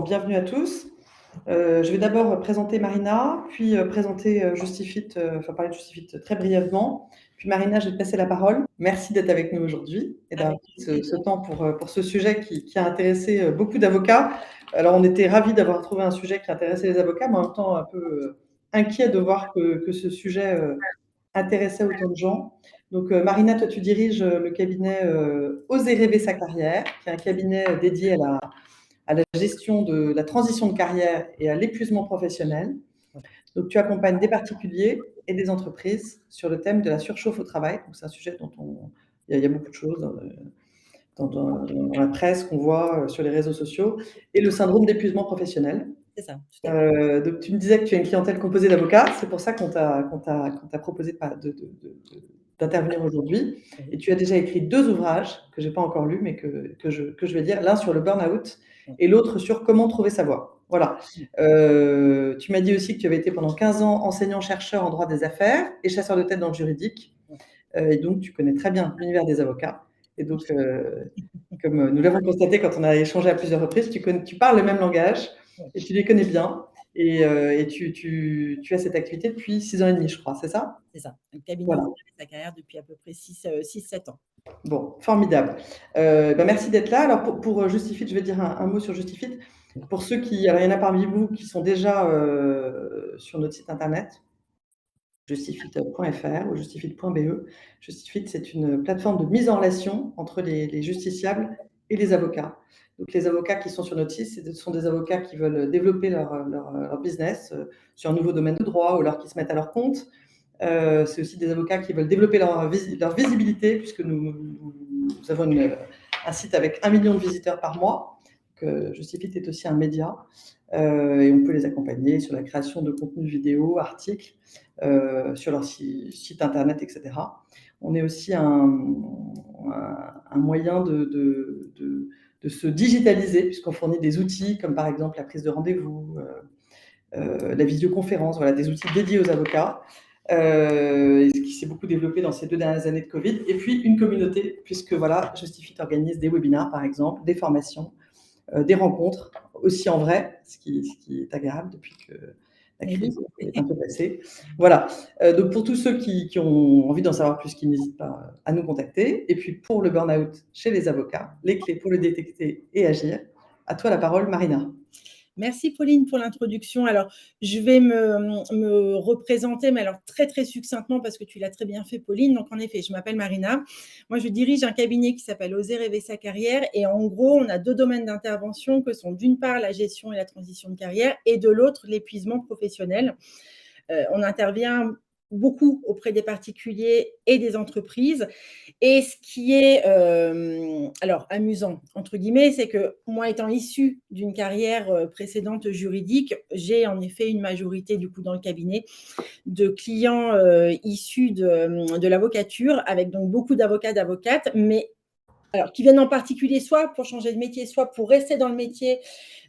bienvenue à tous. Je vais d'abord présenter Marina, puis présenter Justifit, parler de Justifit très brièvement. Puis Marina, je vais te passer la parole. Merci d'être avec nous aujourd'hui et d'avoir pris ce temps pour ce sujet qui a intéressé beaucoup d'avocats. Alors, on était ravis d'avoir trouvé un sujet qui intéressait les avocats, mais en même temps un peu inquiet de voir que ce sujet intéressait autant de gens. Donc, Marina, toi, tu diriges le cabinet Oser rêver sa carrière, qui est un cabinet dédié à la gestion de la transition de carrière et à l'épuisement professionnel. Donc, tu accompagnes des particuliers et des entreprises sur le thème de la surchauffe au travail. Donc, c'est un sujet dont il y a beaucoup de choses dans la presse qu'on voit sur les réseaux sociaux, et le syndrome d'épuisement professionnel. C'est ça, tout à fait. Donc, tu me disais que tu as une clientèle composée d'avocats. C'est pour ça qu'on t'a proposé d'intervenir aujourd'hui. Et tu as déjà écrit 2 ouvrages que je n'ai pas encore lus, mais que je vais lire. L'un sur le burn-out et l'autre sur comment trouver sa voie. Voilà. Tu m'as dit aussi que tu avais été pendant 15 ans enseignant-chercheur en droit des affaires et chasseur de tête dans le juridique. Et donc, tu connais très bien l'univers des avocats. Et donc, comme nous l'avons constaté quand on a échangé à plusieurs reprises, tu parles le même langage et tu les connais bien. Et tu as cette activité depuis 6 ans et demi, je crois, c'est ça? C'est ça. Un cabinet Voilà. Oser rêver sa carrière depuis à peu près 6-7 ans. Bon, formidable. Merci d'être là. Alors pour Justifit, je vais dire un mot sur Justifit. Pour ceux alors il y en a parmi vous qui sont déjà sur notre site internet, justifit.fr ou justifit.be. Justifit, c'est une plateforme de mise en relation entre les justiciables et les avocats. Donc les avocats qui sont sur notre site, ce sont des avocats qui veulent développer leur business sur un nouveau domaine de droit, ou alors qui se mettent à leur compte. C'est aussi des avocats qui veulent développer leur visibilité, puisque nous avons un site avec 1 million de visiteurs par mois. Justifit est aussi un média, et on peut les accompagner sur la création de contenus vidéo, articles, sur leur site internet, etc. On est aussi un moyen de se digitaliser, puisqu'on fournit des outils comme par exemple la prise de rendez-vous, la visioconférence, voilà, des outils dédiés aux avocats, ce qui s'est beaucoup développé dans ces 2 dernières années de Covid. Et puis une communauté, puisque voilà, Justifit organise des webinaires, par exemple, des formations, des rencontres, aussi en vrai, ce qui est agréable depuis que la crise est un peu passée. Voilà. Donc pour tous ceux qui ont envie d'en savoir plus, qui n'hésitent pas à nous contacter. Et puis pour le burn-out chez les avocats, les clés pour le détecter et agir. À toi la parole, Marina. Merci Pauline pour l'introduction. Alors, je vais me représenter, mais alors très, très succinctement parce que tu l'as très bien fait Pauline. Donc en effet, je m'appelle Marina. Moi, je dirige un cabinet qui s'appelle Oser rêver sa carrière, et en gros, on a 2 domaines d'intervention que sont d'une part la gestion et la transition de carrière, et de l'autre l'épuisement professionnel. On intervient beaucoup auprès des particuliers et des entreprises. Et ce qui est alors amusant, entre guillemets, c'est que moi, étant issue d'une carrière précédente juridique, j'ai en effet une majorité du coup dans le cabinet de clients issus de l'avocature, avec donc beaucoup d'avocats, d'avocates, mais alors qui viennent en particulier soit pour changer de métier, soit pour rester dans le métier,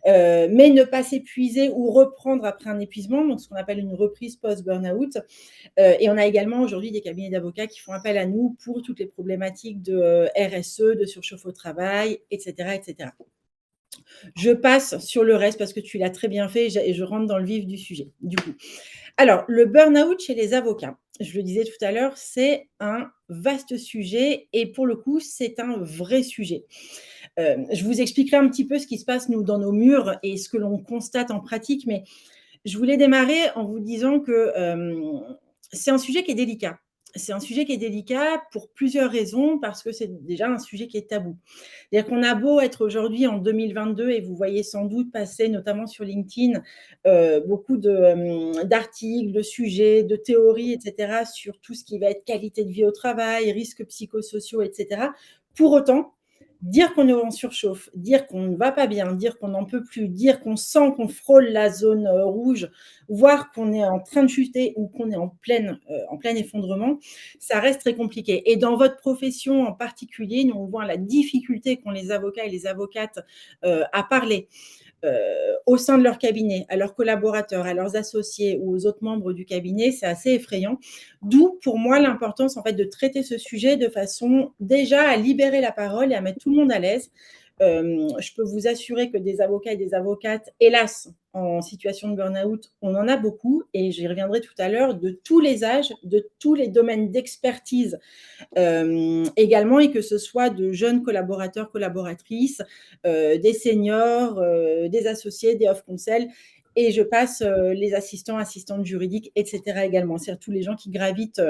mais ne pas s'épuiser ou reprendre après un épuisement, donc ce qu'on appelle une reprise post-burnout. Et on a également aujourd'hui des cabinets d'avocats qui font appel à nous pour toutes les problématiques de RSE, de surchauffe au travail, etc., etc. Je passe sur le reste parce que tu l'as très bien fait et je rentre dans le vif du sujet. Du coup, alors le burn-out chez les avocats, je le disais tout à l'heure, c'est un vaste sujet et pour le coup, c'est un vrai sujet. Je vous expliquerai un petit peu ce qui se passe nous dans nos murs et ce que l'on constate en pratique, mais je voulais démarrer en vous disant que c'est un sujet qui est délicat. C'est un sujet qui est délicat pour plusieurs raisons, parce que c'est déjà un sujet qui est tabou. C'est-à-dire qu'on a beau être aujourd'hui en 2022 et vous voyez sans doute passer, notamment sur LinkedIn, beaucoup d'articles, de sujets, de théories, etc., sur tout ce qui va être qualité de vie au travail, risques psychosociaux, etc. Pour autant, dire qu'on est en surchauffe, dire qu'on ne va pas bien, dire qu'on n'en peut plus, dire qu'on sent qu'on frôle la zone rouge, voire qu'on est en train de chuter ou qu'on est en plein effondrement, ça reste très compliqué. Et dans votre profession en particulier, nous on voit la difficulté qu'ont les avocats et les avocates à parler au sein de leur cabinet, à leurs collaborateurs, à leurs associés ou aux autres membres du cabinet, c'est assez effrayant. D'où, pour moi, l'importance en fait de traiter ce sujet de façon déjà à libérer la parole et à mettre tout le monde à l'aise. Je peux vous assurer que des avocats et des avocates, hélas, en situation de burn-out, on en a beaucoup et j'y reviendrai tout à l'heure, de tous les âges, de tous les domaines d'expertise également, et que ce soit de jeunes collaborateurs, collaboratrices, des seniors, des associés, des off-counsel, et je passe les assistants, assistantes juridiques, etc. également. C'est-à-dire tous les gens qui gravitent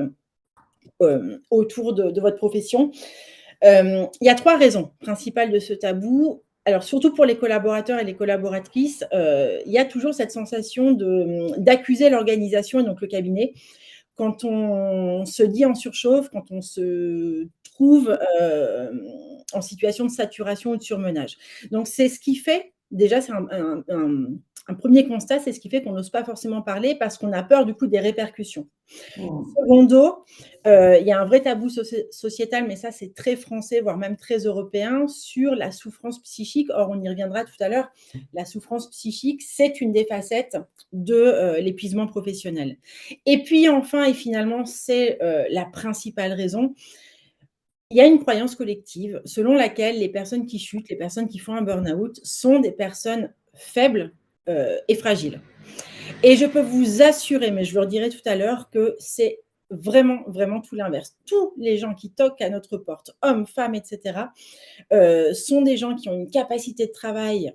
autour de votre profession. Il y a 3 raisons principales de ce tabou. Alors, surtout pour les collaborateurs et les collaboratrices, il y a toujours cette sensation d'accuser l'organisation et donc le cabinet quand on se dit en surchauffe, quand on se trouve en situation de saturation ou de surmenage. Donc, c'est ce qui fait, déjà, c'est un premier constat, c'est ce qui fait qu'on n'ose pas forcément parler parce qu'on a peur du coup des répercussions. Mmh. Secondo, il y a un vrai tabou sociétal, mais ça c'est très français, voire même très européen, sur la souffrance psychique. Or, on y reviendra tout à l'heure, la souffrance psychique, c'est une des facettes de l'épuisement professionnel. Et puis enfin, et finalement, c'est la principale raison, il y a une croyance collective selon laquelle les personnes qui chutent, les personnes qui font un burn-out sont des personnes faibles et fragiles. Et je peux vous assurer, mais je vous le redirai tout à l'heure, que c'est vraiment, vraiment tout l'inverse. Tous les gens qui toquent à notre porte, hommes, femmes, etc., sont des gens qui ont une capacité de travail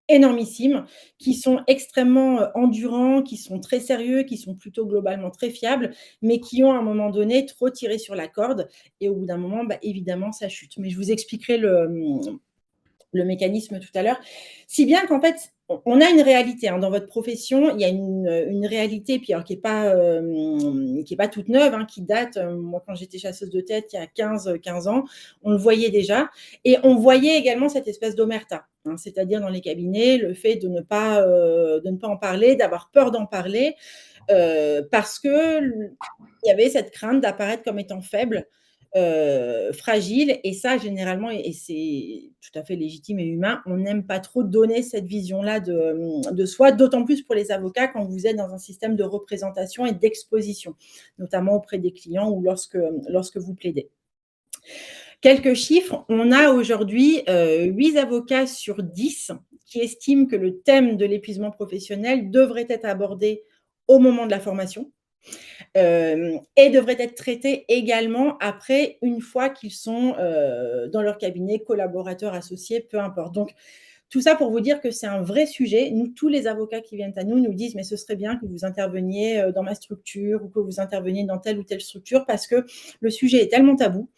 énormissime, qui sont extrêmement endurants, qui sont très sérieux, qui sont plutôt globalement très fiables, mais qui ont à un moment donné trop tiré sur la corde et au bout d'un moment, bah, évidemment, ça chute. Mais je vous expliquerai le mécanisme tout à l'heure. Si bien qu'en fait, on a une réalité hein, dans votre profession, il y a une réalité, puis alors, qui n'est pas toute neuve, hein, qui date, moi quand j'étais chasseuse de tête il y a 15 ans, on le voyait déjà, et on voyait également cette espèce d'omerta, hein, c'est-à-dire dans les cabinets, le fait de ne pas en parler, d'avoir peur d'en parler, parce qu'il y avait cette crainte d'apparaître comme étant faible, fragile, et ça généralement, et c'est tout à fait légitime et humain, on n'aime pas trop donner cette vision-là de soi, d'autant plus pour les avocats quand vous êtes dans un système de représentation et d'exposition, notamment auprès des clients ou lorsque vous plaidez. Quelques chiffres, on a aujourd'hui 8 avocats sur 10 qui estiment que le thème de l'épuisement professionnel devrait être abordé au moment de la formation. Et devraient être traités également après, une fois qu'ils sont dans leur cabinet, collaborateurs, associés, peu importe. Donc, tout ça pour vous dire que c'est un vrai sujet. Nous, tous les avocats qui viennent à nous nous disent, mais ce serait bien que vous interveniez dans ma structure ou que vous interveniez dans telle ou telle structure, parce que le sujet est tellement tabou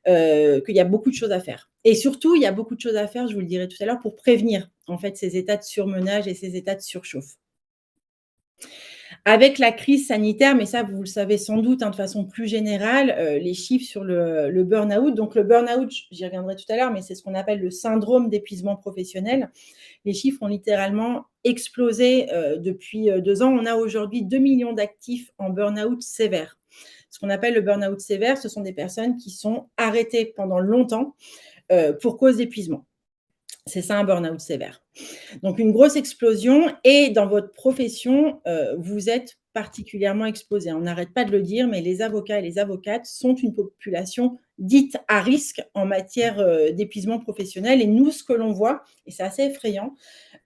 qu'il y a beaucoup de choses à faire. Et surtout, il y a beaucoup de choses à faire, je vous le dirai tout à l'heure, pour prévenir en fait ces états de surmenage et ces états de surchauffe. Avec la crise sanitaire, mais ça, vous le savez sans doute, hein, de façon plus générale, les chiffres sur le burn-out. Donc le burn-out, j'y reviendrai tout à l'heure, mais c'est ce qu'on appelle le syndrome d'épuisement professionnel. Les chiffres ont littéralement explosé depuis 2 ans. On a aujourd'hui 2 millions d'actifs en burn-out sévère. Ce qu'on appelle le burn-out sévère, ce sont des personnes qui sont arrêtées pendant longtemps pour cause d'épuisement. C'est ça un burn-out sévère. Donc une grosse explosion, et dans votre profession, vous êtes particulièrement exposés. On n'arrête pas de le dire, mais les avocats et les avocates sont une population dite à risque en matière d'épuisement professionnel. Et nous, ce que l'on voit, et c'est assez effrayant,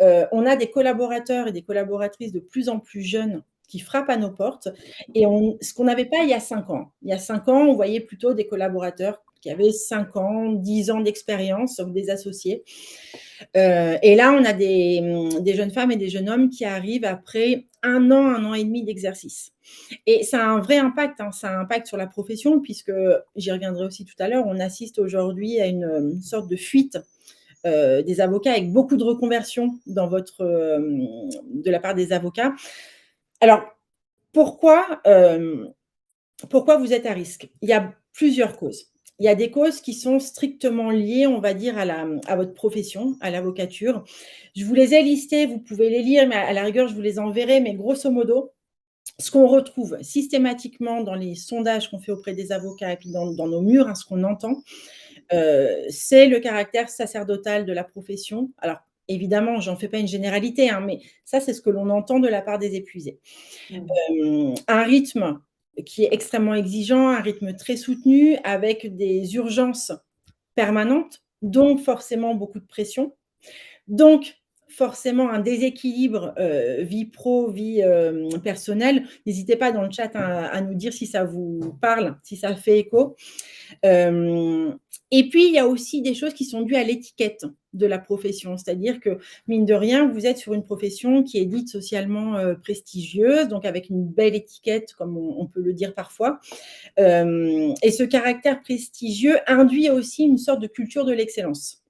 on a des collaborateurs et des collaboratrices de plus en plus jeunes qui frappent à nos portes, et ce qu'on n'avait pas il y a 5 ans. Il y a 5 ans, on voyait plutôt des collaborateurs qui avaient 5 ans, 10 ans d'expérience, des associés. Et là, on a des jeunes femmes et des jeunes hommes qui arrivent après 1 an et demi d'exercice. Et ça a un vrai impact, hein, ça a un impact sur la profession, puisque, j'y reviendrai aussi tout à l'heure, on assiste aujourd'hui à une sorte de fuite des avocats, avec beaucoup de reconversions de la part des avocats. Alors, pourquoi vous êtes à risque? Il y a plusieurs causes. Il y a des causes qui sont strictement liées, on va dire, à votre profession, à l'avocature. Je vous les ai listées, vous pouvez les lire, mais à la rigueur, je vous les enverrai. Mais grosso modo, ce qu'on retrouve systématiquement dans les sondages qu'on fait auprès des avocats et puis dans nos murs, hein, ce qu'on entend, c'est le caractère sacerdotal de la profession. Alors, évidemment, j'en fais pas une généralité, hein, mais ça, c'est ce que l'on entend de la part des épuisés. Un rythme qui est extrêmement exigeant, un rythme très soutenu, avec des urgences permanentes, donc forcément beaucoup de pression, donc forcément un déséquilibre, vie pro, vie, personnelle. N'hésitez pas dans le chat à nous dire si ça vous parle, si ça fait écho. Et puis il y a aussi des choses qui sont dues à l'étiquette de la profession. C'est-à-dire que, mine de rien, vous êtes sur une profession qui est dite socialement, prestigieuse, donc avec une belle étiquette comme on peut le dire parfois. Et ce caractère prestigieux induit aussi une sorte de culture de l'excellence.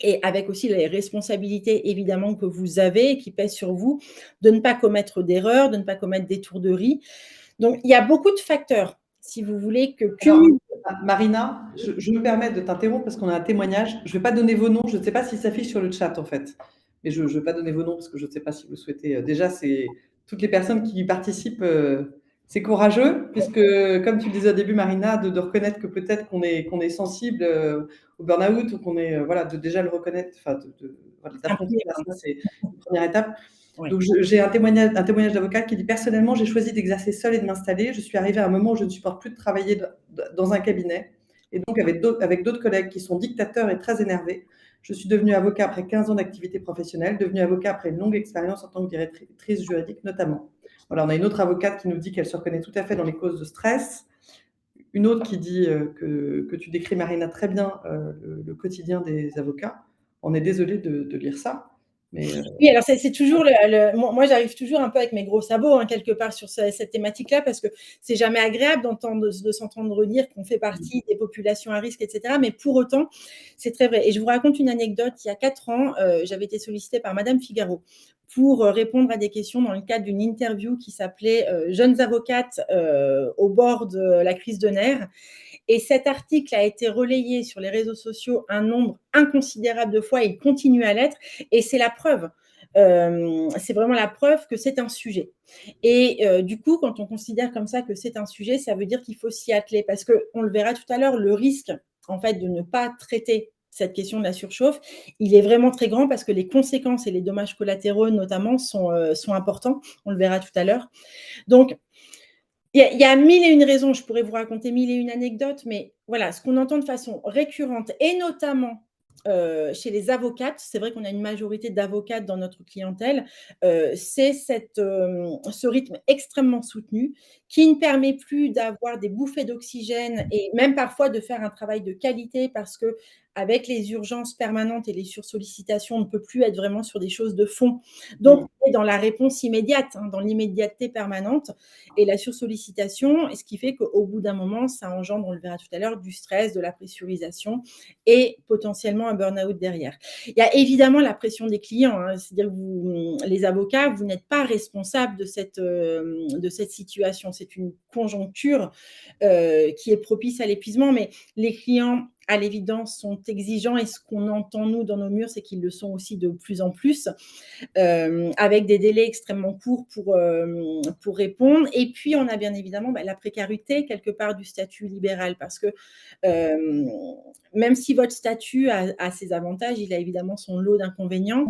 Et avec aussi les responsabilités évidemment que vous avez et qui pèsent sur vous, de ne pas commettre d'erreurs, de ne pas commettre d'étourderies. Donc il y a beaucoup de facteurs, si vous voulez, que Alors, cumulent. Marina, je me permets de t'interrompre parce qu'on a un témoignage. Je ne vais pas donner vos noms, je ne sais pas si ça s'affiche sur le chat en fait. Mais je ne vais pas donner vos noms parce que je ne sais pas si vous souhaitez. Déjà, c'est toutes les personnes qui participent, c'est courageux, puisque comme tu le disais au début, Marina, de reconnaître que peut-être qu'on est sensible au burn-out ou qu'on est, voilà, de déjà le reconnaître, enfin, voilà, C'est un d'affronter premier ça, pas. c'est une première étape. Ouais. Donc, j'ai un témoignage d'avocat qui dit: «Personnellement, j'ai choisi d'exercer seule et de m'installer. Je suis arrivée à un moment où je ne supporte plus de travailler dans un cabinet et donc avec d'autres collègues qui sont dictateurs et très énervés. Je suis devenue avocat après 15 ans d'activité professionnelle, devenue avocat après une longue expérience en tant que directrice juridique notamment». Voilà, on a une autre avocate qui nous dit qu'elle se reconnaît tout à fait dans les causes de stress. Une autre qui dit, que tu décris, Marina, très bien, le quotidien des avocats. On est désolé de lire ça, mais Oui, alors c'est toujours moi j'arrive toujours un peu avec mes gros sabots, hein, quelque part sur cette thématique-là, parce que c'est jamais agréable de s'entendre dire qu'on fait partie des populations à risque, et cetera. Mais pour autant, c'est très vrai. Et je vous raconte une anecdote. Il y a 4 ans, j'avais été sollicitée par Madame Figaro pour répondre à des questions dans le cadre d'une interview qui s'appelait Jeunes avocates au bord de la crise de nerfs. Et cet article a été relayé sur les réseaux sociaux un nombre inconsidérable de fois et il continue à l'être. Et c'est la preuve. C'est vraiment la preuve que c'est un sujet. Et du coup, quand on considère comme ça que c'est un sujet, ça veut dire qu'il faut s'y atteler parce qu'on le verra tout à l'heure, le risque en fait de ne pas traiter cette question de la surchauffe, il est vraiment très grand parce que les conséquences et les dommages collatéraux notamment sont importants. On le verra tout à l'heure. Donc, il y a mille et une raisons, je pourrais vous raconter mille et une anecdotes, mais voilà, ce qu'on entend de façon récurrente et notamment, chez les avocates, c'est vrai qu'on a une majorité d'avocates dans notre clientèle, c'est ce rythme extrêmement soutenu qui ne permet plus d'avoir des bouffées d'oxygène et même parfois de faire un travail de qualité parce qu'avec les urgences permanentes et les sursollicitations, on ne peut plus être vraiment sur des choses de fond. Donc on est dans la réponse immédiate, hein, dans l'immédiateté permanente et la sursollicitation, et ce qui fait qu'au bout d'un moment, ça engendre, on le verra tout à l'heure, du stress, de la pressurisation et potentiellement un burn-out derrière. Il y a évidemment la pression des clients, hein, c'est-à-dire que vous, les avocats, vous n'êtes pas responsables de cette situation. C'est une conjoncture qui est propice à l'épuisement, mais les clients à l'évidence sont exigeants et ce qu'on entend nous dans nos murs, c'est qu'ils le sont aussi de plus en plus avec des délais extrêmement courts pour répondre. Et puis, on a bien évidemment la précarité quelque part du statut libéral parce que même si votre statut a ses avantages, il a évidemment son lot d'inconvénients,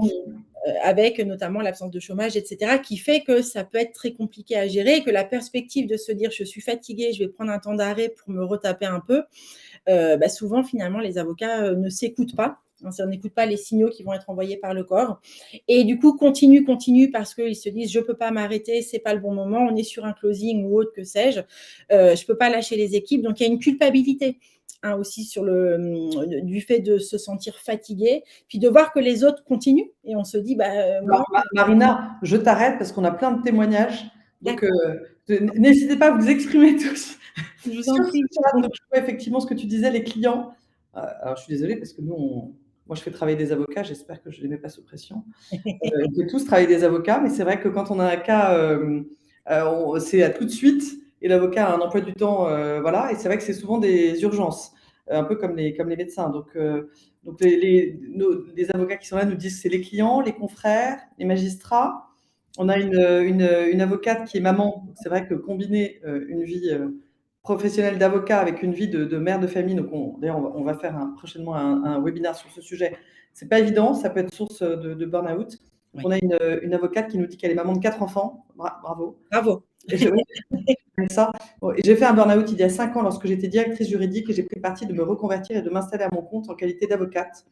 avec notamment l'absence de chômage, etc., qui fait que ça peut être très compliqué à gérer et que la perspective de se dire je suis fatigué, je vais prendre un temps d'arrêt pour me retaper un peu, souvent finalement les avocats ne s'écoutent pas. On n'écoute pas les signaux qui vont être envoyés par le corps. Et du coup, continue parce qu'ils se disent, je ne peux pas m'arrêter, ce n'est pas le bon moment, on est sur un closing ou autre, que sais-je. Je ne peux pas lâcher les équipes. Donc, il y a une culpabilité aussi du fait de se sentir fatigué, puis de voir que les autres continuent. Et on se dit, moi, Marina, je t'arrête parce qu'on a plein de témoignages. Donc, d'accord, n'hésitez pas à vous exprimer tous je vous en sur ce prie. chat. Donc, je vois effectivement ce que tu disais, les clients. Alors, je suis désolée parce que moi, je fais travailler des avocats. J'espère que je ne les mets pas sous pression. On fait tous travailler des avocats, mais c'est vrai que quand on a un cas, c'est à tout de suite et l'avocat a un emploi du temps, voilà, et c'est vrai que c'est souvent des urgences, un peu comme les médecins. Donc les avocats qui sont là nous disent que c'est les clients, les confrères, les magistrats. On a une avocate qui est maman. C'est vrai que combiner une vie professionnelle d'avocat avec une vie de mère de famille, donc d'ailleurs on va faire prochainement un webinaire sur ce sujet. C'est pas évident, ça peut être source de burn-out. Donc Oui. on a une avocate qui nous dit qu'elle est maman de 4 enfants. Bravo. Bravo. Et je oui, ça. Bon, et j'ai fait un burn-out il y a 5 ans lorsque j'étais directrice juridique et j'ai pris le parti de me reconvertir et de m'installer à mon compte en qualité d'avocate.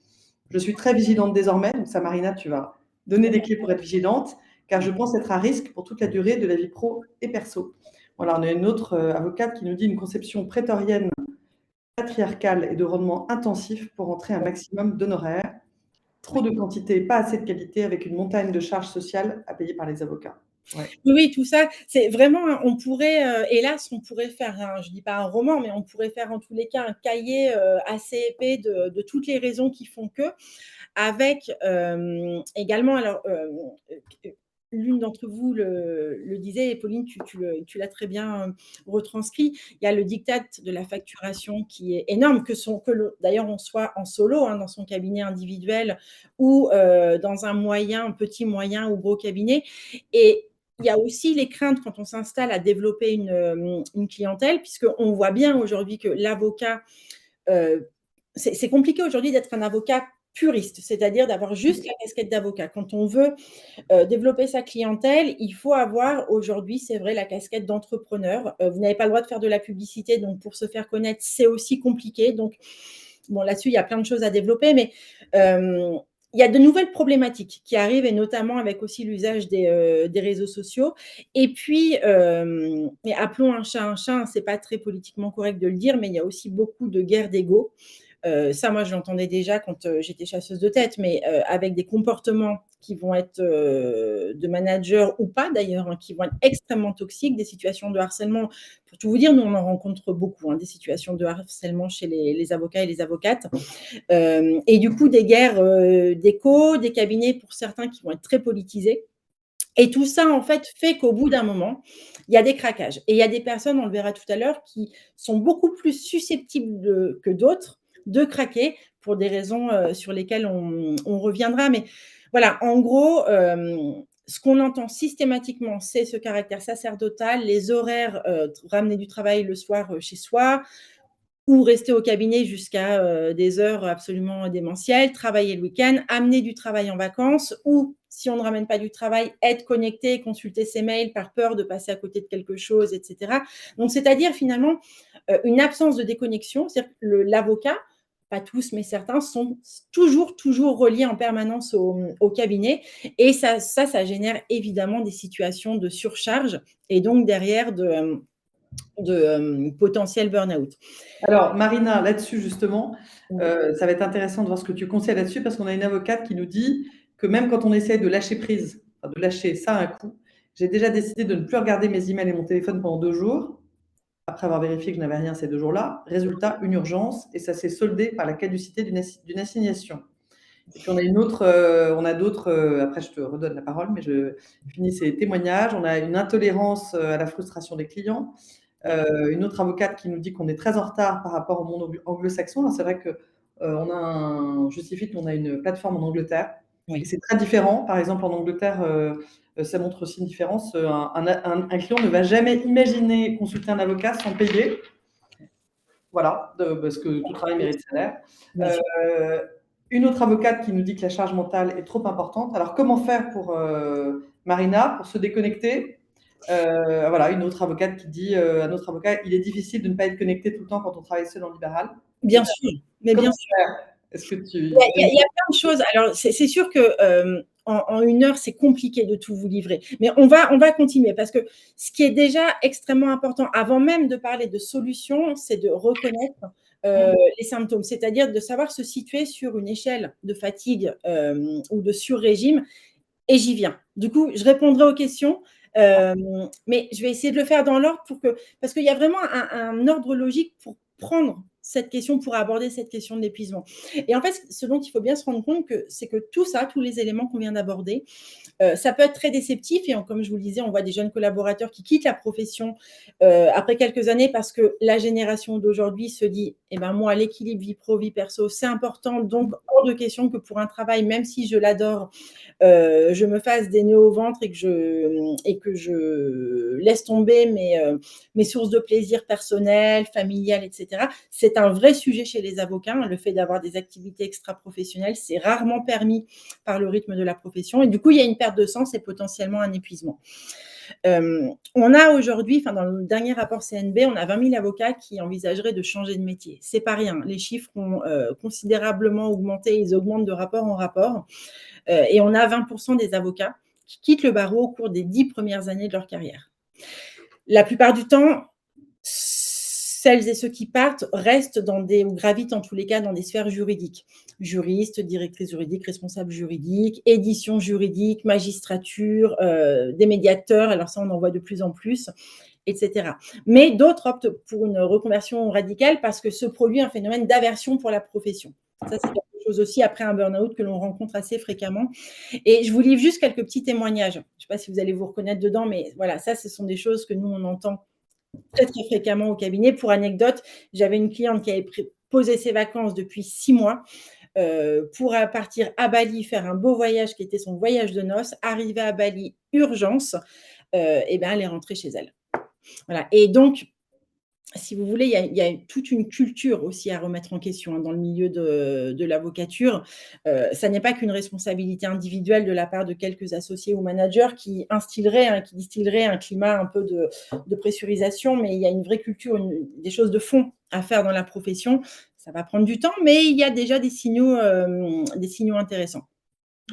Je suis très vigilante désormais, donc ça, Marina, tu vas donner des clés pour être vigilante, car je pense être à risque pour toute la durée de la vie pro et perso. Voilà, on a une autre avocate qui nous dit une conception prétorienne, patriarcale et de rendement intensif pour entrer un maximum d'honoraires. Trop de quantité, pas assez de qualité, avec une montagne de charges sociales à payer par les avocats. Ouais. Oui, oui, tout ça, c'est vraiment on pourrait, hélas, on pourrait faire un je dis pas un roman, mais on pourrait faire en tous les cas un cahier, assez épais de toutes les raisons qui font que, avec, également alors, l'une d'entre vous le disait et Pauline, tu l'as très bien, retranscrit. Il y a le diktat de la facturation qui est énorme, que le d'ailleurs on soit en solo, hein, dans son cabinet individuel ou, dans un petit, moyen ou gros cabinet et il y a aussi les craintes quand on s'installe à développer une clientèle puisqu'on voit bien aujourd'hui que l'avocat, c'est compliqué aujourd'hui d'être un avocat puriste, c'est-à-dire d'avoir juste la casquette d'avocat. Quand on veut, développer sa clientèle, il faut avoir aujourd'hui, c'est vrai, la casquette d'entrepreneur. Vous n'avez pas le droit de faire de la publicité, donc pour se faire connaître, c'est aussi compliqué. Donc, bon, là-dessus, il y a plein de choses à développer, mais il y a de nouvelles problématiques qui arrivent et notamment avec aussi l'usage des réseaux sociaux. Et puis, mais appelons un chat, hein, c'est pas très politiquement correct de le dire, mais il y a aussi beaucoup de guerres d'ego. Ça, moi, je l'entendais déjà quand j'étais chasseuse de tête, mais avec des comportements qui vont être de manager ou pas d'ailleurs, hein, qui vont être extrêmement toxiques, des situations de harcèlement. Pour tout vous dire, nous, on en rencontre beaucoup, hein, des situations de harcèlement chez les avocats et les avocates. Et du coup, des guerres d'écho, des cabinets pour certains qui vont être très politisés. Et tout ça, en fait qu'au bout d'un moment, il y a des craquages. Et il y a des personnes, on le verra tout à l'heure, qui sont beaucoup plus susceptibles que d'autres de craquer pour des raisons sur lesquelles on reviendra. Mais voilà, en gros, ce qu'on entend systématiquement, c'est ce caractère sacerdotal, les horaires, ramener du travail le soir chez soi, ou rester au cabinet jusqu'à des heures absolument démentielles, travailler le week-end, amener du travail en vacances ou, si on ne ramène pas du travail, être connecté, consulter ses mails par peur de passer à côté de quelque chose, etc. Donc, c'est-à-dire finalement une absence de déconnexion. C'est-à-dire que l'avocat, pas tous, mais certains, sont toujours reliés en permanence au cabinet. Et ça génère évidemment des situations de surcharge et donc derrière de potentiel burn-out. Alors, Marina, là-dessus, justement, ça va être intéressant de voir ce que tu conseilles là-dessus, parce qu'on a une avocate qui nous dit que même quand on essaye de lâcher prise, enfin, de lâcher ça à un coup, j'ai déjà décidé de ne plus regarder mes emails et mon téléphone pendant 2 jours, après avoir vérifié que je n'avais rien ces 2 jours-là. Résultat, une urgence, et ça s'est soldé par la caducité d'une assignation. Et puis on a une autre, on a d'autres, après je te redonne la parole, mais je finis ces témoignages. On a une intolérance à la frustration des clients. Une autre avocate qui nous dit qu'on est très en retard par rapport au monde anglo-saxon. Alors c'est vrai que on a un Justifit, on a une plateforme en Angleterre et Oui. c'est très différent. Par exemple, en Angleterre, ça montre aussi une différence. Un client ne va jamais imaginer consulter un avocat sans payer. Voilà, parce que tout travail mérite salaire. Bien sûr. Euh, une autre avocate qui nous dit que la charge mentale est trop importante. Alors, comment faire pour Marina, pour se déconnecter? Voilà, une autre avocate qui dit, un autre avocat, il est difficile de ne pas être connecté tout le temps quand on travaille seul en libéral. Bien sûr, mais bien Comment sûr. faire? Est-ce que tu Il y a plein de choses. Alors, c'est sûr que en 1 heure, c'est compliqué de tout vous livrer. Mais on va continuer parce que ce qui est déjà extrêmement important, avant même de parler de solutions, c'est de reconnaître les symptômes, c'est-à-dire de savoir se situer sur une échelle de fatigue ou de sur-régime. Et j'y viens. Du coup, je répondrai aux questions, mais je vais essayer de le faire dans l'ordre parce qu'il y a vraiment un ordre logique pour prendre cette question, pour aborder cette question de l'épuisement. Et en fait, ce dont il faut bien se rendre compte c'est que tout ça, tous les éléments qu'on vient d'aborder, ça peut être très déceptif et comme je vous le disais, on voit des jeunes collaborateurs qui quittent la profession après quelques années parce que la génération d'aujourd'hui se dit: «Eh ben moi, l'équilibre vie pro, vie perso, c'est important, donc hors de question que pour un travail, même si je l'adore, je me fasse des nœuds au ventre et que je laisse tomber mes sources de plaisir personnel, familial, etc. C'est un vrai sujet chez les avocats, hein, le fait d'avoir des activités extra-professionnelles, c'est rarement permis par le rythme de la profession et du coup, il y a une perte de sens et potentiellement un épuisement. On a aujourd'hui, enfin dans le dernier rapport CNB, on a 20 000 avocats qui envisageraient de changer de métier. C'est pas rien. Les chiffres ont considérablement augmenté, ils augmentent de rapport en rapport. Et on a 20% des avocats qui quittent le barreau au cours des 10 premières années de leur carrière. La plupart du temps, celles et ceux qui partent restent ou gravitent en tous les cas dans des sphères juridiques. Juristes, directrices juridiques, responsables juridiques, édition juridique, magistrature, des médiateurs, alors ça on en voit de plus en plus, etc. Mais d'autres optent pour une reconversion radicale parce que se produit un phénomène d'aversion pour la profession. Ça, c'est quelque chose aussi après un burn-out que l'on rencontre assez fréquemment. Et je vous livre juste quelques petits témoignages. Je ne sais pas si vous allez vous reconnaître dedans, mais voilà, ça, ce sont des choses que nous, on entend très, très fréquemment au cabinet. Pour anecdote, j'avais une cliente qui avait posé ses vacances depuis 6 mois pour partir à Bali, faire un beau voyage qui était son voyage de noces. Arrivée à Bali, urgence, et ben, elle est rentrée chez elle. Voilà. Et donc, si vous voulez, il y a toute une culture aussi à remettre en question, hein, dans le milieu de l'avocature. Ça n'est pas qu'une responsabilité individuelle de la part de quelques associés ou managers qui distilleraient un climat un peu de pressurisation, mais il y a une vraie culture, des choses de fond à faire dans la profession. Ça va prendre du temps, mais il y a déjà des signaux intéressants.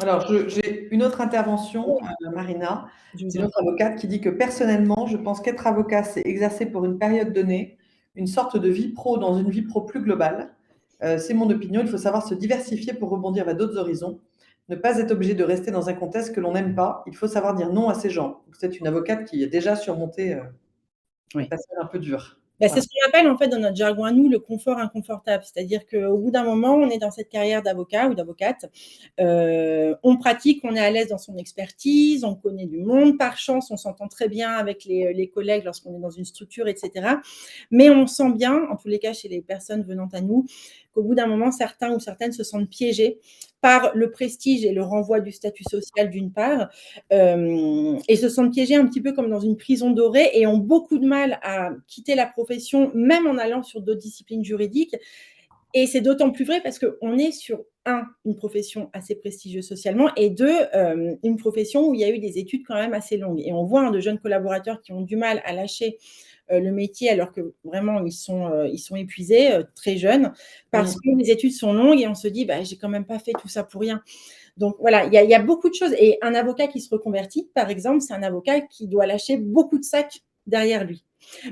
Alors, j'ai une autre intervention, Marina. Je vous C'est une en autre avocate qui dit que personnellement, je pense qu'être avocat, c'est exercer pour une période donnée une sorte de vie pro dans une vie pro plus globale. C'est mon opinion. Il faut savoir se diversifier pour rebondir vers d'autres horizons. Ne pas être obligé de rester dans un contexte que l'on n'aime pas. Il faut savoir dire non à ces gens. C'est une avocate qui a déjà surmonté des Oui. passages un peu durs. Bah, c'est Voilà. ce qu'on appelle en fait dans notre jargon à nous le confort inconfortable. C'est-à-dire qu'au bout d'un moment, on est dans cette carrière d'avocat ou d'avocate, on pratique, on est à l'aise dans son expertise, on connaît du monde. Par chance, on s'entend très bien avec les collègues lorsqu'on est dans une structure, etc. Mais on sent bien, en tous les cas chez les personnes venant à nous, qu'au bout d'un moment, certains ou certaines se sentent piégés par le prestige et le renvoi du statut social d'une part, et se sentent piégés un petit peu comme dans une prison dorée et ont beaucoup de mal à quitter la profession, même en allant sur d'autres disciplines juridiques. Et c'est d'autant plus vrai parce qu'on est sur, une profession assez prestigieuse socialement et deux, une profession où il y a eu des études quand même assez longues. Et on voit, hein, de jeunes collaborateurs qui ont du mal à lâcher le métier alors que vraiment ils sont épuisés, très jeunes, parce Mm. que les études sont longues et on se dit: «Bah, j'ai quand même pas fait tout ça pour rien». Donc voilà, il y a beaucoup de choses et un avocat qui se reconvertit, par exemple, c'est un avocat qui doit lâcher beaucoup de sacs derrière lui.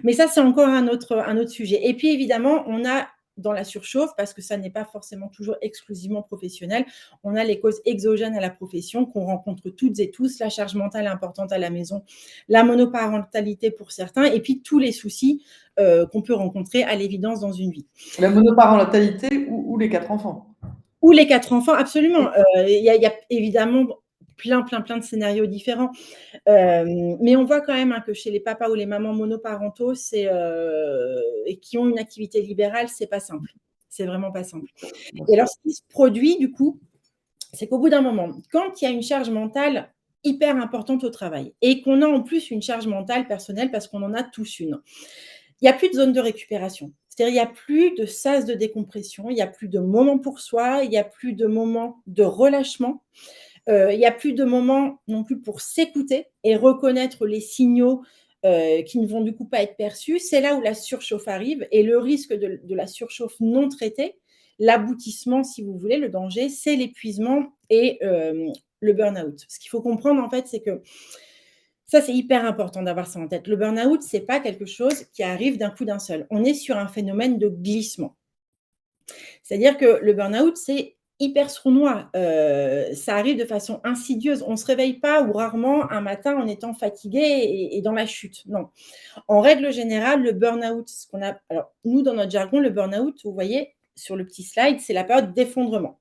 Mais ça, c'est encore un autre sujet. Et puis évidemment, on a dans la surchauffe, parce que ça n'est pas forcément toujours exclusivement professionnel, on a les causes exogènes à la profession qu'on rencontre toutes et tous, la charge mentale importante à la maison, la monoparentalité pour certains, et puis tous les soucis qu'on peut rencontrer à l'évidence dans une vie. La monoparentalité ou les 4 enfants. Ou les 4 enfants, absolument. Il y a évidemment plein de scénarios différents. Mais on voit quand même, hein, que chez les papas ou les mamans monoparentaux, et qui ont une activité libérale, c'est pas simple. C'est vraiment pas simple. Et alors, ce qui se produit, du coup, c'est qu'au bout d'un moment, quand il y a une charge mentale hyper importante au travail et qu'on a en plus une charge mentale personnelle parce qu'on en a tous une, il n'y a plus de zone de récupération. C'est-à-dire, il n'y a plus de sas de décompression, il n'y a plus de moments pour soi, il n'y a plus de moments de relâchement. Il n'y a plus de moments non plus pour s'écouter et reconnaître les signaux qui ne vont du coup pas être perçus. C'est là où la surchauffe arrive et le risque de la surchauffe non traitée, l'aboutissement, si vous voulez, le danger, c'est l'épuisement et le burn-out. Ce qu'il faut comprendre, en fait, c'est que ça, c'est hyper important d'avoir ça en tête. Le burn-out, c'est pas quelque chose qui arrive d'un coup d'un seul. On est sur un phénomène de glissement. C'est-à-dire que le burn-out, c'est hyper sournois, ça arrive de façon insidieuse. On ne se réveille pas ou rarement un matin en étant fatigué et dans la chute, non. En règle générale, le burn-out, ce qu'on a alors nous, dans notre jargon, le burn-out, vous voyez sur le petit slide, c'est la période d'effondrement.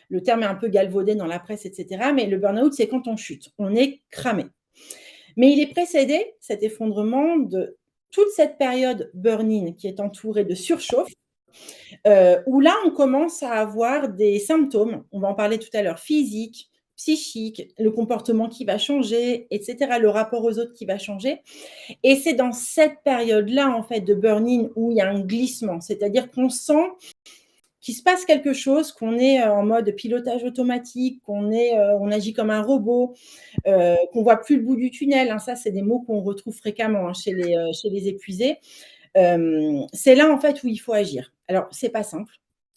Le terme est un peu galvaudé dans la presse et cetera, mais le burn-out, c'est quand on chute, on est cramé. Mais il est précédé, cet effondrement, de toute cette période burn-in qui est entourée de surchauffe, où là, on commence à avoir des symptômes, on va en parler tout à l'heure, physiques, psychique, le comportement qui va changer, et cetera, le rapport aux autres qui va changer. Et c'est dans cette période-là, en fait, de burn-in où il y a un glissement. C'est-à-dire qu'on sent qu'il se passe quelque chose, qu'on est en mode pilotage automatique, on agit comme un robot, qu'on voit plus le bout du tunnel, hein. Ça, c'est des mots qu'on retrouve fréquemment, hein, chez les épuisés. C'est là, en fait, où il faut agir. Alors, c'est pas simple,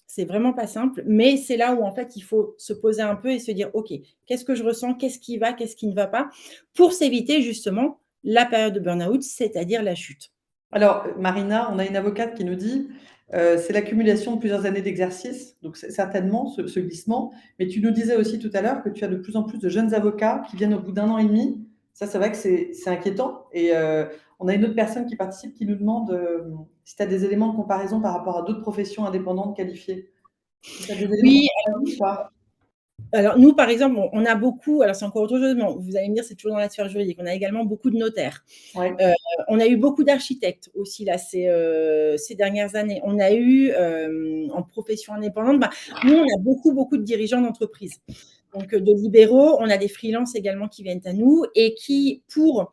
c'est vraiment pas simple, mais c'est là où, en fait, il faut se poser un peu et se dire: «OK, qu'est-ce que je ressens? Qu'est-ce qui va? Qu'est-ce qui ne va pas?» pour s'éviter justement la période de burn-out, c'est-à-dire la chute. Alors, Marina, on a une avocate qui nous dit, c'est l'accumulation de plusieurs années d'exercice, donc c'est certainement ce glissement. Mais tu nous disais aussi tout à l'heure que tu as de plus en plus de jeunes avocats qui viennent au bout d'un an et demi. Ça, c'est vrai que c'est inquiétant et on a une autre personne qui participe qui nous demande, si tu as des éléments de comparaison par rapport à d'autres professions indépendantes qualifiées. Tu as des éléments Oui, de comparaison ou pas? alors nous, par exemple, on a beaucoup, alors c'est encore autre chose, mais vous allez me dire, c'est toujours dans la sphère juridique. On a également beaucoup de notaires. Ouais. Heu, on a eu beaucoup d'architectes aussi là, ces dernières années. On a eu, en profession indépendante, nous, on a beaucoup, beaucoup de dirigeants d'entreprise. Donc, de libéraux, on a des freelances également qui viennent à nous et qui, pour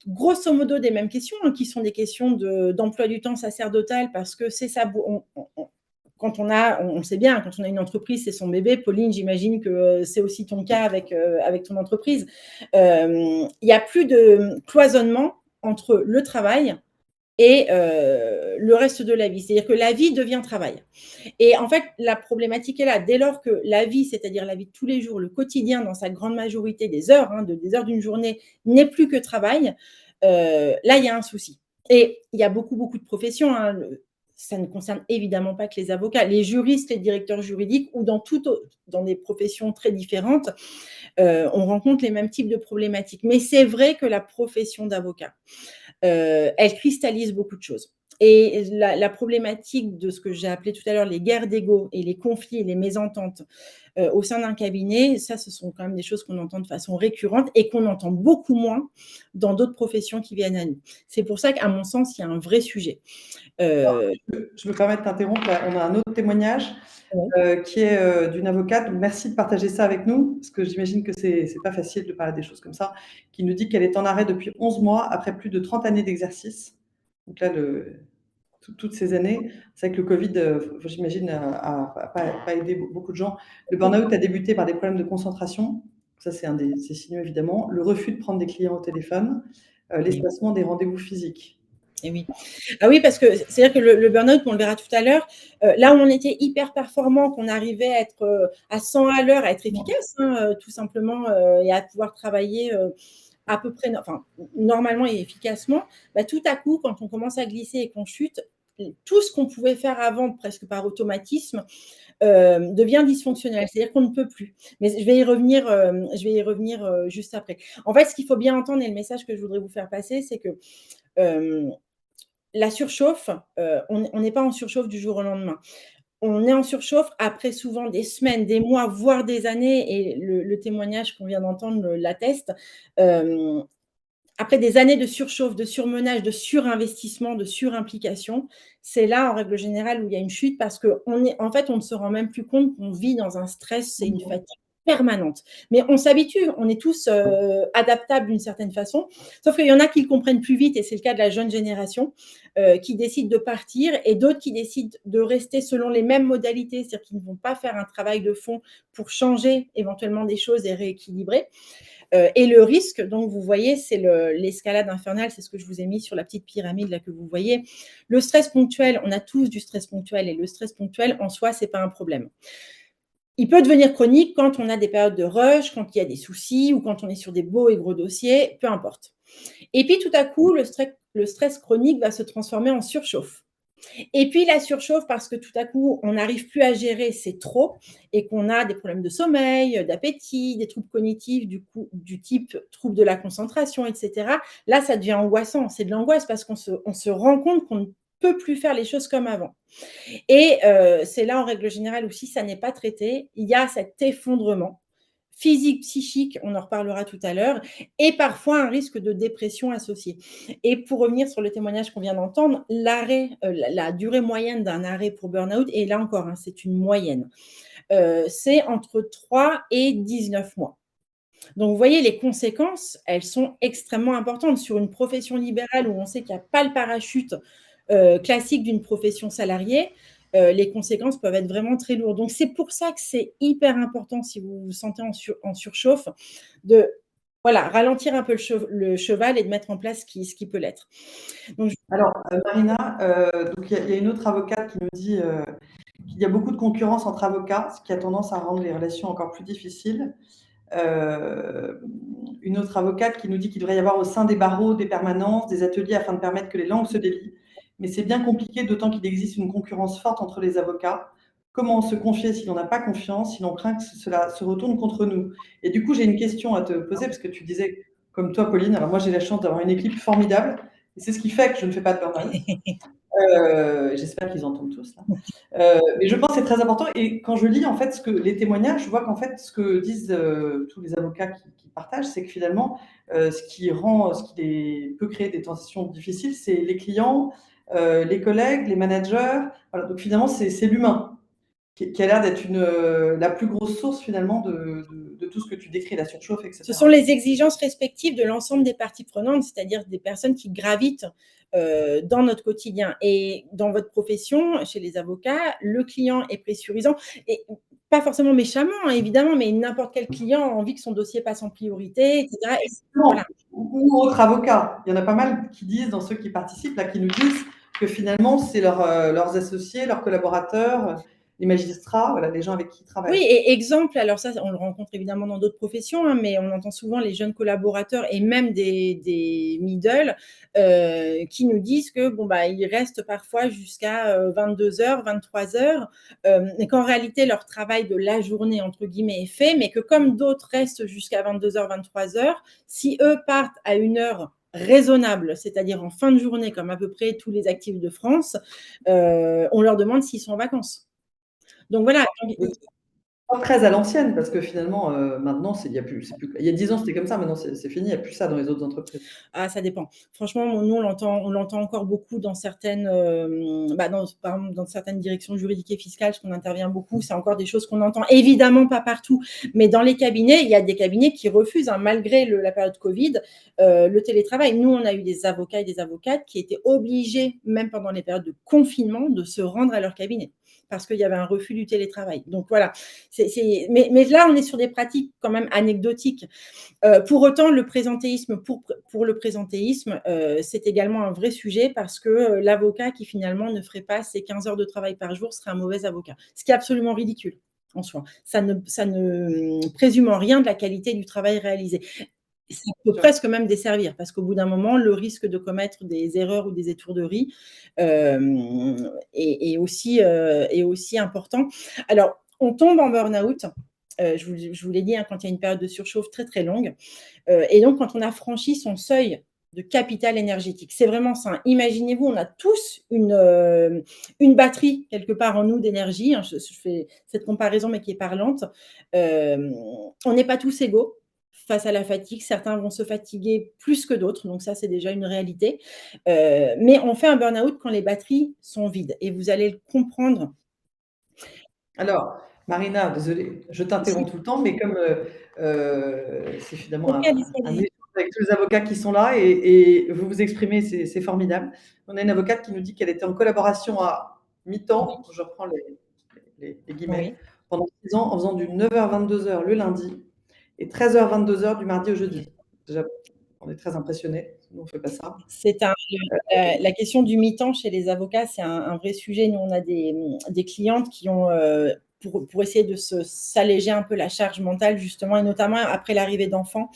grosso modo des mêmes questions, hein, qui sont des questions d'emploi du temps sacerdotal parce que c'est ça, on quand on le sait bien, quand on a une entreprise, c'est son bébé. Pauline, j'imagine que c'est aussi ton cas avec ton entreprise. Il y a plus de cloisonnement entre le travail et le reste de la vie. C'est-à-dire que la vie devient travail. Et en fait, la problématique est là. Dès lors que la vie, c'est-à-dire la vie de tous les jours, le quotidien dans sa grande majorité des heures, hein, des heures d'une journée, n'est plus que travail, là, il y a un souci. Et il y a beaucoup, beaucoup de professions, hein, ça ne concerne évidemment pas que les avocats. Les juristes, les directeurs juridiques ou dans des professions très différentes, on rencontre les mêmes types de problématiques. Mais c'est vrai que la profession d'avocat, elle cristallise beaucoup de choses. Et la problématique de ce que j'ai appelé tout à l'heure les guerres d'ego et les conflits et les mésententes au sein d'un cabinet, ça, ce sont quand même des choses qu'on entend de façon récurrente et qu'on entend beaucoup moins dans d'autres professions qui viennent à nous. C'est pour ça qu'à mon sens, il y a un vrai sujet. Euh, Je me permets de t'interrompre, là, on a un autre témoignage ouais. qui est d'une avocate. Donc merci de partager ça avec nous, parce que j'imagine que c'est pas facile de parler des choses comme ça, qui nous dit qu'elle est en arrêt depuis 11 mois après plus de 30 années d'exercice. Donc là, toutes ces années, c'est vrai que le Covid, j'imagine, a pas aidé beaucoup de gens. Le burn-out a débuté par des problèmes de concentration. Ça, c'est un des signaux, évidemment. Le refus de prendre des clients au téléphone, Et l'espacement des rendez-vous physiques. oui. Ah oui, parce que c'est-à-dire que le burn-out, on le verra tout à l'heure, là où on était hyper performant, qu'on arrivait à être, à 100 à l'heure, à être efficace, hein, tout simplement, et à pouvoir travailler, à peu près normalement et efficacement, tout à coup, quand on commence à glisser et qu'on chute, tout ce qu'on pouvait faire avant presque par automatisme, devient dysfonctionnel. C'est-à-dire qu'on ne peut plus. Mais je vais y revenir, juste après. En fait, ce qu'il faut bien entendre et le message que je voudrais vous faire passer, c'est que, hem la surchauffe, on n'est pas en surchauffe du jour au lendemain. On est en surchauffe après souvent des semaines, des mois, voire des années et le témoignage qu'on vient d'entendre l'atteste. Hem, Après des années de surchauffe, de surmenage, de surinvestissement, de surimplication, c'est là, en règle générale, où il y a une chute parce en fait, on ne se rend même plus compte qu'on vit dans un stress et une fatigue permanente. Mais on s'habitue, on est tous, adaptables d'une certaine façon, sauf qu'il y en a qui le comprennent plus vite et c'est le cas de la jeune génération, qui décident de partir et d'autres qui décident de rester selon les mêmes modalités, c'est-à-dire qu'ils ne vont pas faire un travail de fond pour changer éventuellement des choses et rééquilibrer. Et le risque, donc vous voyez, c'est l'escalade infernale, c'est ce que je vous ai mis sur la petite pyramide là que vous voyez. Le stress ponctuel, on a tous du stress ponctuel et le stress ponctuel en soi, c'est pas un problème. Il peut devenir chronique quand on a des périodes de rush, quand il y a des soucis ou quand on est sur des beaux et gros dossiers, peu importe. Et puis tout à coup, le stress chronique va se transformer en surchauffe. Et puis la surchauffe parce que tout à coup, on n'arrive plus à gérer, c'est trop et qu'on a des problèmes de sommeil, d'appétit, des troubles cognitifs du type troubles de la concentration et cetera. Là, ça devient angoissant, c'est de l'angoisse parce qu'on se rend compte qu'on ne peut plus faire les choses comme avant et c'est là, en règle générale, où si ça n'est pas traité, il y a cet effondrement physique, psychique, on en reparlera tout à l'heure, et parfois un risque de dépression associé. Et pour revenir sur le témoignage qu'on vient d'entendre, la durée moyenne d'un arrêt pour burn-out, et là encore, hein, c'est une moyenne. c'est entre 3 et 19 mois. Donc, vous voyez, les conséquences, elles sont extrêmement importantes. Sur une profession libérale où on sait qu'il n'y a pas le parachute classique d'une profession salariée, les conséquences peuvent être vraiment très lourdes. Donc, c'est pour ça que c'est hyper important, si vous vous sentez en surchauffe, de voilà, ralentir un peu le cheval et de mettre en place ce qui peut l'être. Donc, Alors, Marina, donc il y a une autre avocate qui nous dit qu'il y a beaucoup de concurrence entre avocats, ce qui a tendance à rendre les relations encore plus difficiles. Une autre avocate qui nous dit qu'il devrait y avoir au sein des barreaux des permanences, des ateliers afin de permettre que les langues se délient. Mais c'est bien compliqué, d'autant qu'il existe une concurrence forte entre les avocats. Comment se confier si l'on n'a pas confiance, si l'on craint que cela se retourne contre nous? Et du coup, j'ai une question à te poser, parce que tu disais, comme toi, Pauline, alors moi j'ai la chance d'avoir une équipe formidable, et c'est ce qui fait que je ne fais pas de burn-out. J'espère qu'ils entendent tous là. Mais je pense que c'est très important et quand je lis en fait les témoignages, je vois qu'en fait ce que disent tous les avocats qui partagent, c'est que finalement ce qui peut créer des tensions difficiles, c'est les clients, les collègues, les managers. Voilà, donc finalement c'est l'humain qui a l'air d'être la plus grosse source finalement de tout ce que tu décris, la surchauffe, ce etc. sont les exigences respectives de l'ensemble des parties prenantes, c'est-à-dire des personnes qui gravitent dans notre quotidien. Et dans votre profession, chez les avocats, le client est pressurisant. Et pas forcément méchamment, hein, évidemment, mais n'importe quel client a envie que son dossier passe en priorité, etc. Et Non, voilà. ou autres avocats. Il y en a pas mal qui disent, dans ceux qui participent, là, qui nous disent que finalement, c'est leurs associés, leurs collaborateurs, les magistrats, voilà, les gens avec qui ils Oui, travaillent. et exemple, alors ça, on le rencontre évidemment dans d'autres professions, hein, mais on entend souvent les jeunes collaborateurs et même des middle qui nous disent que bon bah ils restent parfois jusqu'à 22h, 23h, et qu'en réalité leur travail de la journée entre guillemets est fait, mais que comme d'autres restent jusqu'à 22h, 23h, si eux partent à une heure raisonnable, c'est-à-dire en fin de journée, comme à peu près tous les actifs de France, on leur demande s'ils sont en vacances. Donc voilà, Pas très à l'ancienne, parce que finalement, maintenant, il y a plus, il y a 10 ans, c'était comme ça, maintenant, c'est fini, il n'y a plus ça dans les autres entreprises. ah, ça dépend. Franchement, nous, on l'entend encore beaucoup dans certaines, par exemple, dans certaines directions juridiques et fiscales, parce qu'on intervient beaucoup. C'est encore des choses qu'on entend. Évidemment, pas partout, mais dans les cabinets, il y a des cabinets qui refusent, hein, malgré la période Covid, le télétravail. Nous, on a eu des avocats et des avocates qui étaient obligés, même pendant les périodes de confinement, de se rendre à leur cabinet parce qu'il y avait un refus du télétravail. Donc voilà. Mais là, on est sur des pratiques quand même anecdotiques. Pour autant, le présentéisme, pour le présentéisme, c'est également un vrai sujet parce que l'avocat qui finalement ne ferait pas ses 15 heures de travail par jour serait un mauvais avocat. Ce qui est absolument ridicule en soi. Ça ne présume en rien de la qualité du travail réalisé. Ça peut presque même desservir parce qu'au bout d'un moment, le risque de commettre des erreurs ou des étourderies est aussi important. Alors, on tombe en burn-out. Je vous l'ai dit, hein, quand il y a une période de surchauffe très très longue. Et donc, quand on a franchi son seuil de capital énergétique, c'est vraiment ça. Imaginez-vous, on a tous une batterie quelque part en nous d'énergie. Hein, je fais cette comparaison, mais qui est parlante. On n'est pas tous égaux face à la fatigue. Certains vont se fatiguer plus que d'autres, donc ça, c'est déjà une réalité. Mais on fait un burn-out quand les batteries sont vides. Et vous allez le comprendre. Alors, Marina, désolée, je t'interromps tout le temps, mais comme c'est finalement Ok, un échange avec tous les avocats qui sont là et vous vous exprimez, c'est formidable. On a une avocate qui nous dit qu'elle était en collaboration à mi-temps, je reprends les guillemets, oui. pendant 6 ans, en faisant du 9h-22h le lundi et 13h-22h du mardi au jeudi. Déjà, on est très impressionnés, nous on ne fait pas ça. C'est la question du mi-temps chez les avocats, c'est un vrai sujet. Nous, on a des clientes qui ont, pour essayer de s'alléger un peu la charge mentale justement et notamment après l'arrivée d'enfants,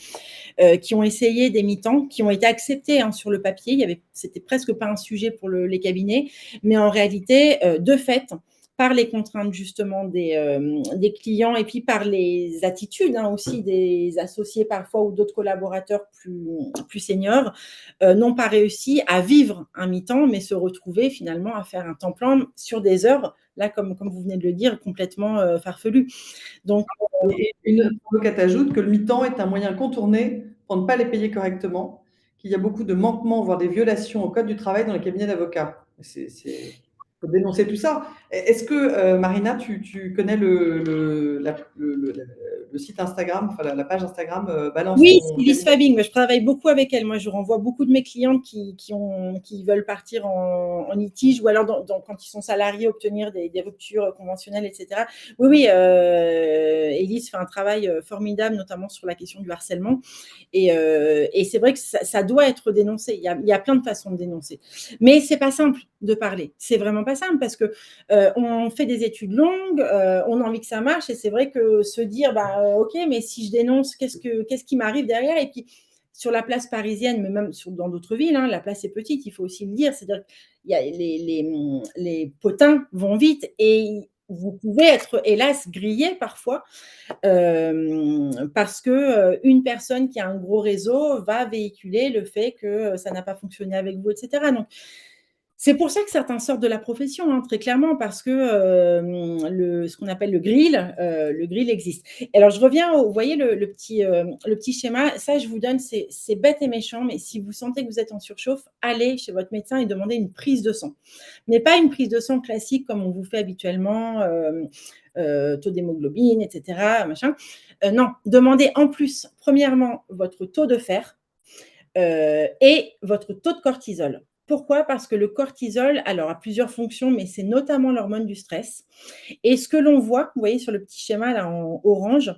qui ont essayé des mi-temps, qui ont été acceptés, hein, sur le papier. C'était presque pas un sujet pour les cabinets, mais en réalité, de fait, par les contraintes justement des clients et puis par les attitudes, hein, aussi des associés parfois ou d'autres collaborateurs plus seniors, n'ont pas réussi à vivre un mi-temps, mais se retrouver finalement à faire un temps plein sur des heures, là, comme vous venez de le dire, complètement farfelues. Donc, Et une avocate ajoute que le mi-temps est un moyen contourné pour ne pas les payer correctement, qu'il y a beaucoup de manquements, voire des violations au code du travail dans les cabinets d'avocats. C'est faut dénoncer tout ça. Est-ce que, Marina, tu connais le site Instagram, enfin la page Instagram, Balance Oui, ton c'est Elise cabinet? Fabing, mais je travaille beaucoup avec elle. Moi, je renvoie beaucoup de mes clientes qui veulent partir en litige ou alors quand ils sont salariés, obtenir des ruptures conventionnelles, et cetera. Oui, oui, Élise fait un travail, formidable, notamment sur la question du harcèlement et c'est vrai que ça doit être dénoncé. Il y a plein de façons de dénoncer. Mais c'est pas simple de parler. C'est vraiment pas simple parce que, on fait des études longues, on a envie que ça marche et c'est vrai que se dire: «Bah, OK, mais si je dénonce, qu'est-ce qui m'arrive derrière?» Et puis sur la place parisienne, mais même dans d'autres villes, hein, la place est petite, il faut aussi le dire. C'est-à-dire qu'il y a les potins vont vite et vous pouvez être hélas grillé parfois parce que une personne qui a un gros réseau va véhiculer le fait que ça n'a pas fonctionné avec vous, etc. Donc, c'est pour ça que certains sortent de la profession, hein, très clairement, parce que ce qu'on appelle le grill existe. Et alors, je reviens vous voyez le petit schéma, ça, je vous donne, c'est bête et méchant, mais si vous sentez que vous êtes en surchauffe, allez chez votre médecin et demandez une prise de sang. Mais pas une prise de sang classique comme on vous fait habituellement, taux d'hémoglobine, etc. Machin. Non, demandez en plus, premièrement, votre taux de fer et votre taux de cortisol. Pourquoi? Parce que le cortisol, alors, a plusieurs fonctions, mais c'est notamment l'hormone du stress. Et ce que l'on voit, vous voyez sur le petit schéma là en orange,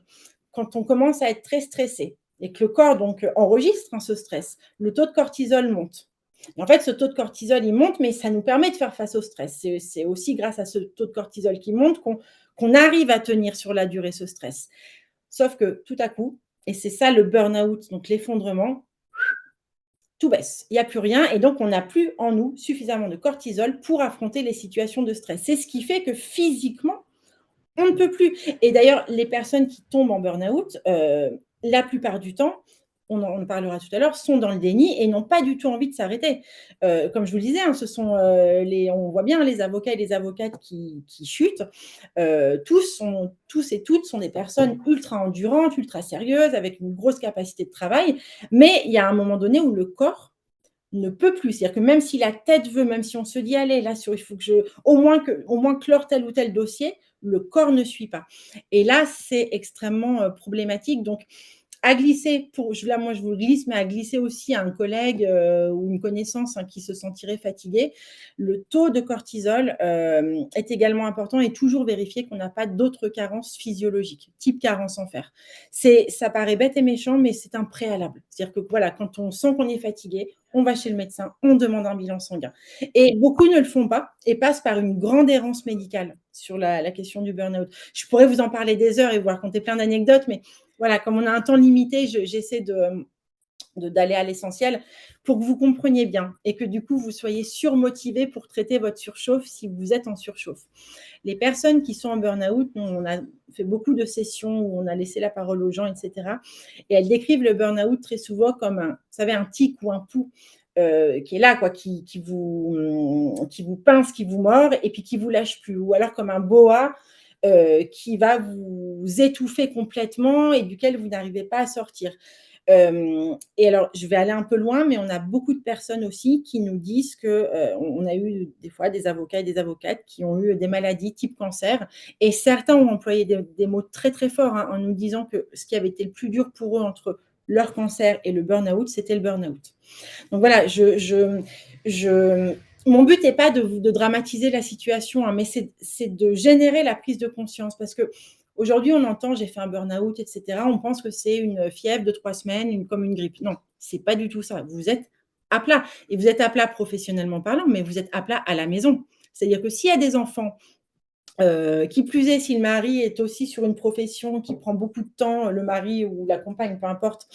quand on commence à être très stressé et que le corps donc enregistre ce stress, le taux de cortisol monte. Et en fait, ce taux de cortisol, il monte, mais ça nous permet de faire face au stress. C'est aussi grâce à ce taux de cortisol qui monte qu'on arrive à tenir sur la durée ce stress. Sauf que tout à coup, et c'est ça le burn-out, donc l'effondrement, tout baisse. Il n'y a plus rien et donc on n'a plus en nous suffisamment de cortisol pour affronter les situations de stress. C'est ce qui fait que physiquement, on ne peut plus. Et d'ailleurs, les personnes qui tombent en burn-out, la plupart du temps, on en parlera tout à l'heure, sont dans le déni et n'ont pas du tout envie de s'arrêter. Comme je vous le disais, hein, ce sont on voit bien les avocats et les avocates qui chutent. Tous et toutes sont des personnes ultra endurantes, ultra sérieuses, avec une grosse capacité de travail. Mais il y a un moment donné où le corps ne peut plus. C'est-à-dire que même si la tête veut, même si on se dit: «Allez, là, il faut que au moins clore tel ou tel dossier», le corps ne suit pas. Et là, c'est extrêmement, problématique. Donc à glisser là, moi, je vous le glisse, mais à glisser aussi à un collègue, ou une connaissance, hein, qui se sentirait fatigué. Le taux de cortisol, est également important et toujours vérifier qu'on n'a pas d'autres carences physiologiques, type carence en fer. Ça paraît bête et méchant, mais c'est un préalable. C'est-à-dire que, voilà, quand on sent qu'on est fatigué, on va chez le médecin, on demande un bilan sanguin. Et beaucoup ne le font pas et passent par une grande errance médicale sur la question du burn-out. Je pourrais vous en parler des heures et vous raconter plein d'anecdotes, mais voilà, comme on a un temps limité, j'essaie d'aller à l'essentiel pour que vous compreniez bien et que du coup, vous soyez surmotivé pour traiter votre surchauffe si vous êtes en surchauffe. Les personnes qui sont en burn-out, on a fait beaucoup de sessions où on a laissé la parole aux gens, etc. Et elles décrivent le burn-out très souvent comme vous savez, un tic ou un pouls qui est là, quoi, qui vous pince, qui vous mord et puis qui vous lâche plus. Ou alors comme un boa qui va vous étouffer complètement et duquel vous n'arrivez pas à sortir. Et alors, je vais aller un peu loin, mais on a beaucoup de personnes aussi qui nous disent que on a eu des fois des avocats et des avocates qui ont eu des maladies type cancer, et certains ont employé des mots très très forts hein, en nous disant que ce qui avait été le plus dur pour eux entre leur cancer et le burn-out, c'était le burn-out. Donc voilà, mon but n'est pas de dramatiser la situation, hein, mais c'est de générer la prise de conscience. Parce que aujourd'hui, on entend j'ai fait un burn-out, etc. On pense que c'est une fièvre de 3 semaines, comme une grippe. Non, c'est pas du tout ça. Vous êtes à plat. Et vous êtes à plat professionnellement parlant, mais vous êtes à plat à la maison. C'est-à-dire que s'il y a des enfants, qui plus est, si le mari est aussi sur une profession qui prend beaucoup de temps, le mari ou la compagne, peu importe,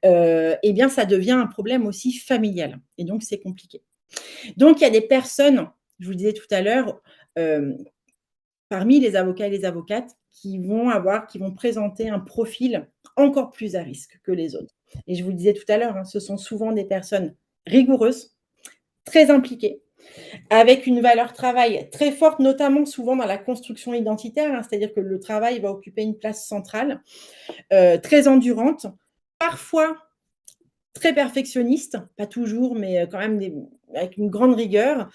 eh bien, ça devient un problème aussi familial. Et donc, c'est compliqué. Donc, il y a des personnes, je vous le disais tout à l'heure, euh, parmi les avocats et les avocates, qui vont présenter un profil encore plus à risque que les autres. Et je vous le disais tout à l'heure, hein, ce sont souvent des personnes rigoureuses, très impliquées, avec une valeur travail très forte, notamment souvent dans la construction identitaire, hein, c'est-à-dire que le travail va occuper une place centrale, très endurante, parfois très perfectionniste, pas toujours, mais quand même avec une grande rigueur,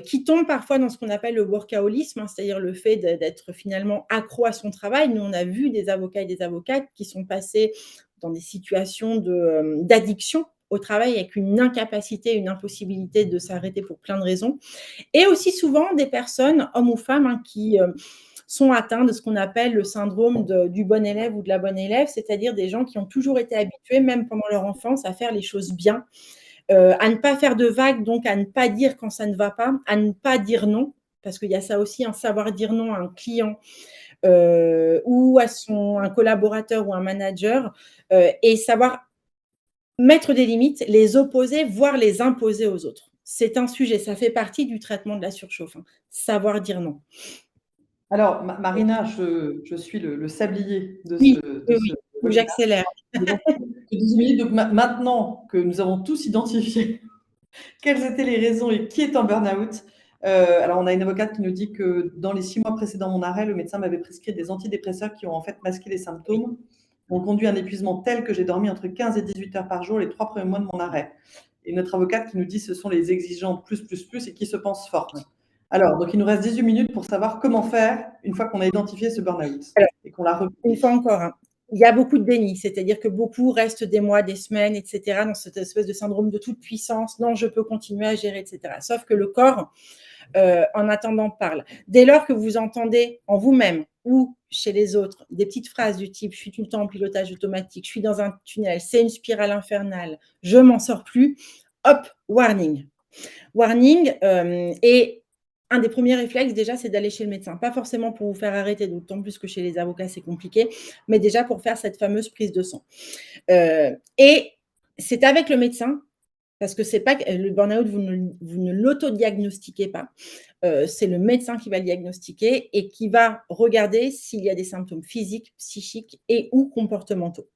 qui tombe parfois dans ce qu'on appelle le workaholisme, hein, c'est-à-dire le fait d'être finalement accro à son travail. Nous, on a vu des avocats et des avocates qui sont passés dans des situations d'addiction au travail avec une incapacité, une impossibilité de s'arrêter pour plein de raisons. Et aussi souvent des personnes, hommes ou femmes, hein, qui sont atteints de ce qu'on appelle le syndrome du bon élève ou de la bonne élève, c'est-à-dire des gens qui ont toujours été habitués, même pendant leur enfance, à faire les choses bien, à ne pas faire de vagues, donc à ne pas dire quand ça ne va pas, à ne pas dire non, parce qu'il y a ça aussi, un savoir dire non à un client ou à un collaborateur ou un manager, et savoir mettre des limites, les opposer, voire les imposer aux autres. C'est un sujet, ça fait partie du traitement de la surchauffe, hein, savoir dire non. Alors, Marina, je suis le sablier Oui, de oui, ce oui, ou webinaire. j'accélère. Nous avons que 18 minutes, donc maintenant que nous avons tous identifié quelles étaient les raisons et qui est en burn-out, alors on a une avocate qui nous dit que dans les 6 mois précédant mon arrêt, le médecin m'avait prescrit des antidépresseurs qui ont en fait masqué les Oui. symptômes, ont conduit à un épuisement tel que j'ai dormi entre 15 et 18 heures par jour les 3 premiers mois de mon arrêt. Et notre avocate qui nous dit ce sont les exigeantes plus, plus, plus et qui se pensent fortes. Alors, donc il nous reste 18 minutes pour savoir comment faire une fois qu'on a identifié ce burn-out Alors, et qu'on l'a une fois repris. encore, hein, il y a beaucoup de déni, c'est-à-dire que beaucoup restent des mois, des semaines, et cetera, dans cette espèce de syndrome de toute puissance. Non, je peux continuer à gérer, et cetera. Sauf que le corps, en attendant, parle. Dès lors que vous entendez en vous-même ou chez les autres des petites phrases du type: «Je suis tout le temps en pilotage automatique, je suis dans un tunnel, c'est une spirale infernale, je m'en sors plus», hop, warning. Warning, et un des premiers réflexes déjà, c'est d'aller chez le médecin. Pas forcément pour vous faire arrêter, d'autant plus que chez les avocats, c'est compliqué, mais déjà pour faire cette fameuse prise de sang. Et c'est avec le médecin, parce que c'est pas le burn-out, vous ne l'autodiagnostiquez pas. C'est le médecin qui va le diagnostiquer et qui va regarder s'il y a des symptômes physiques, psychiques et ou comportementaux.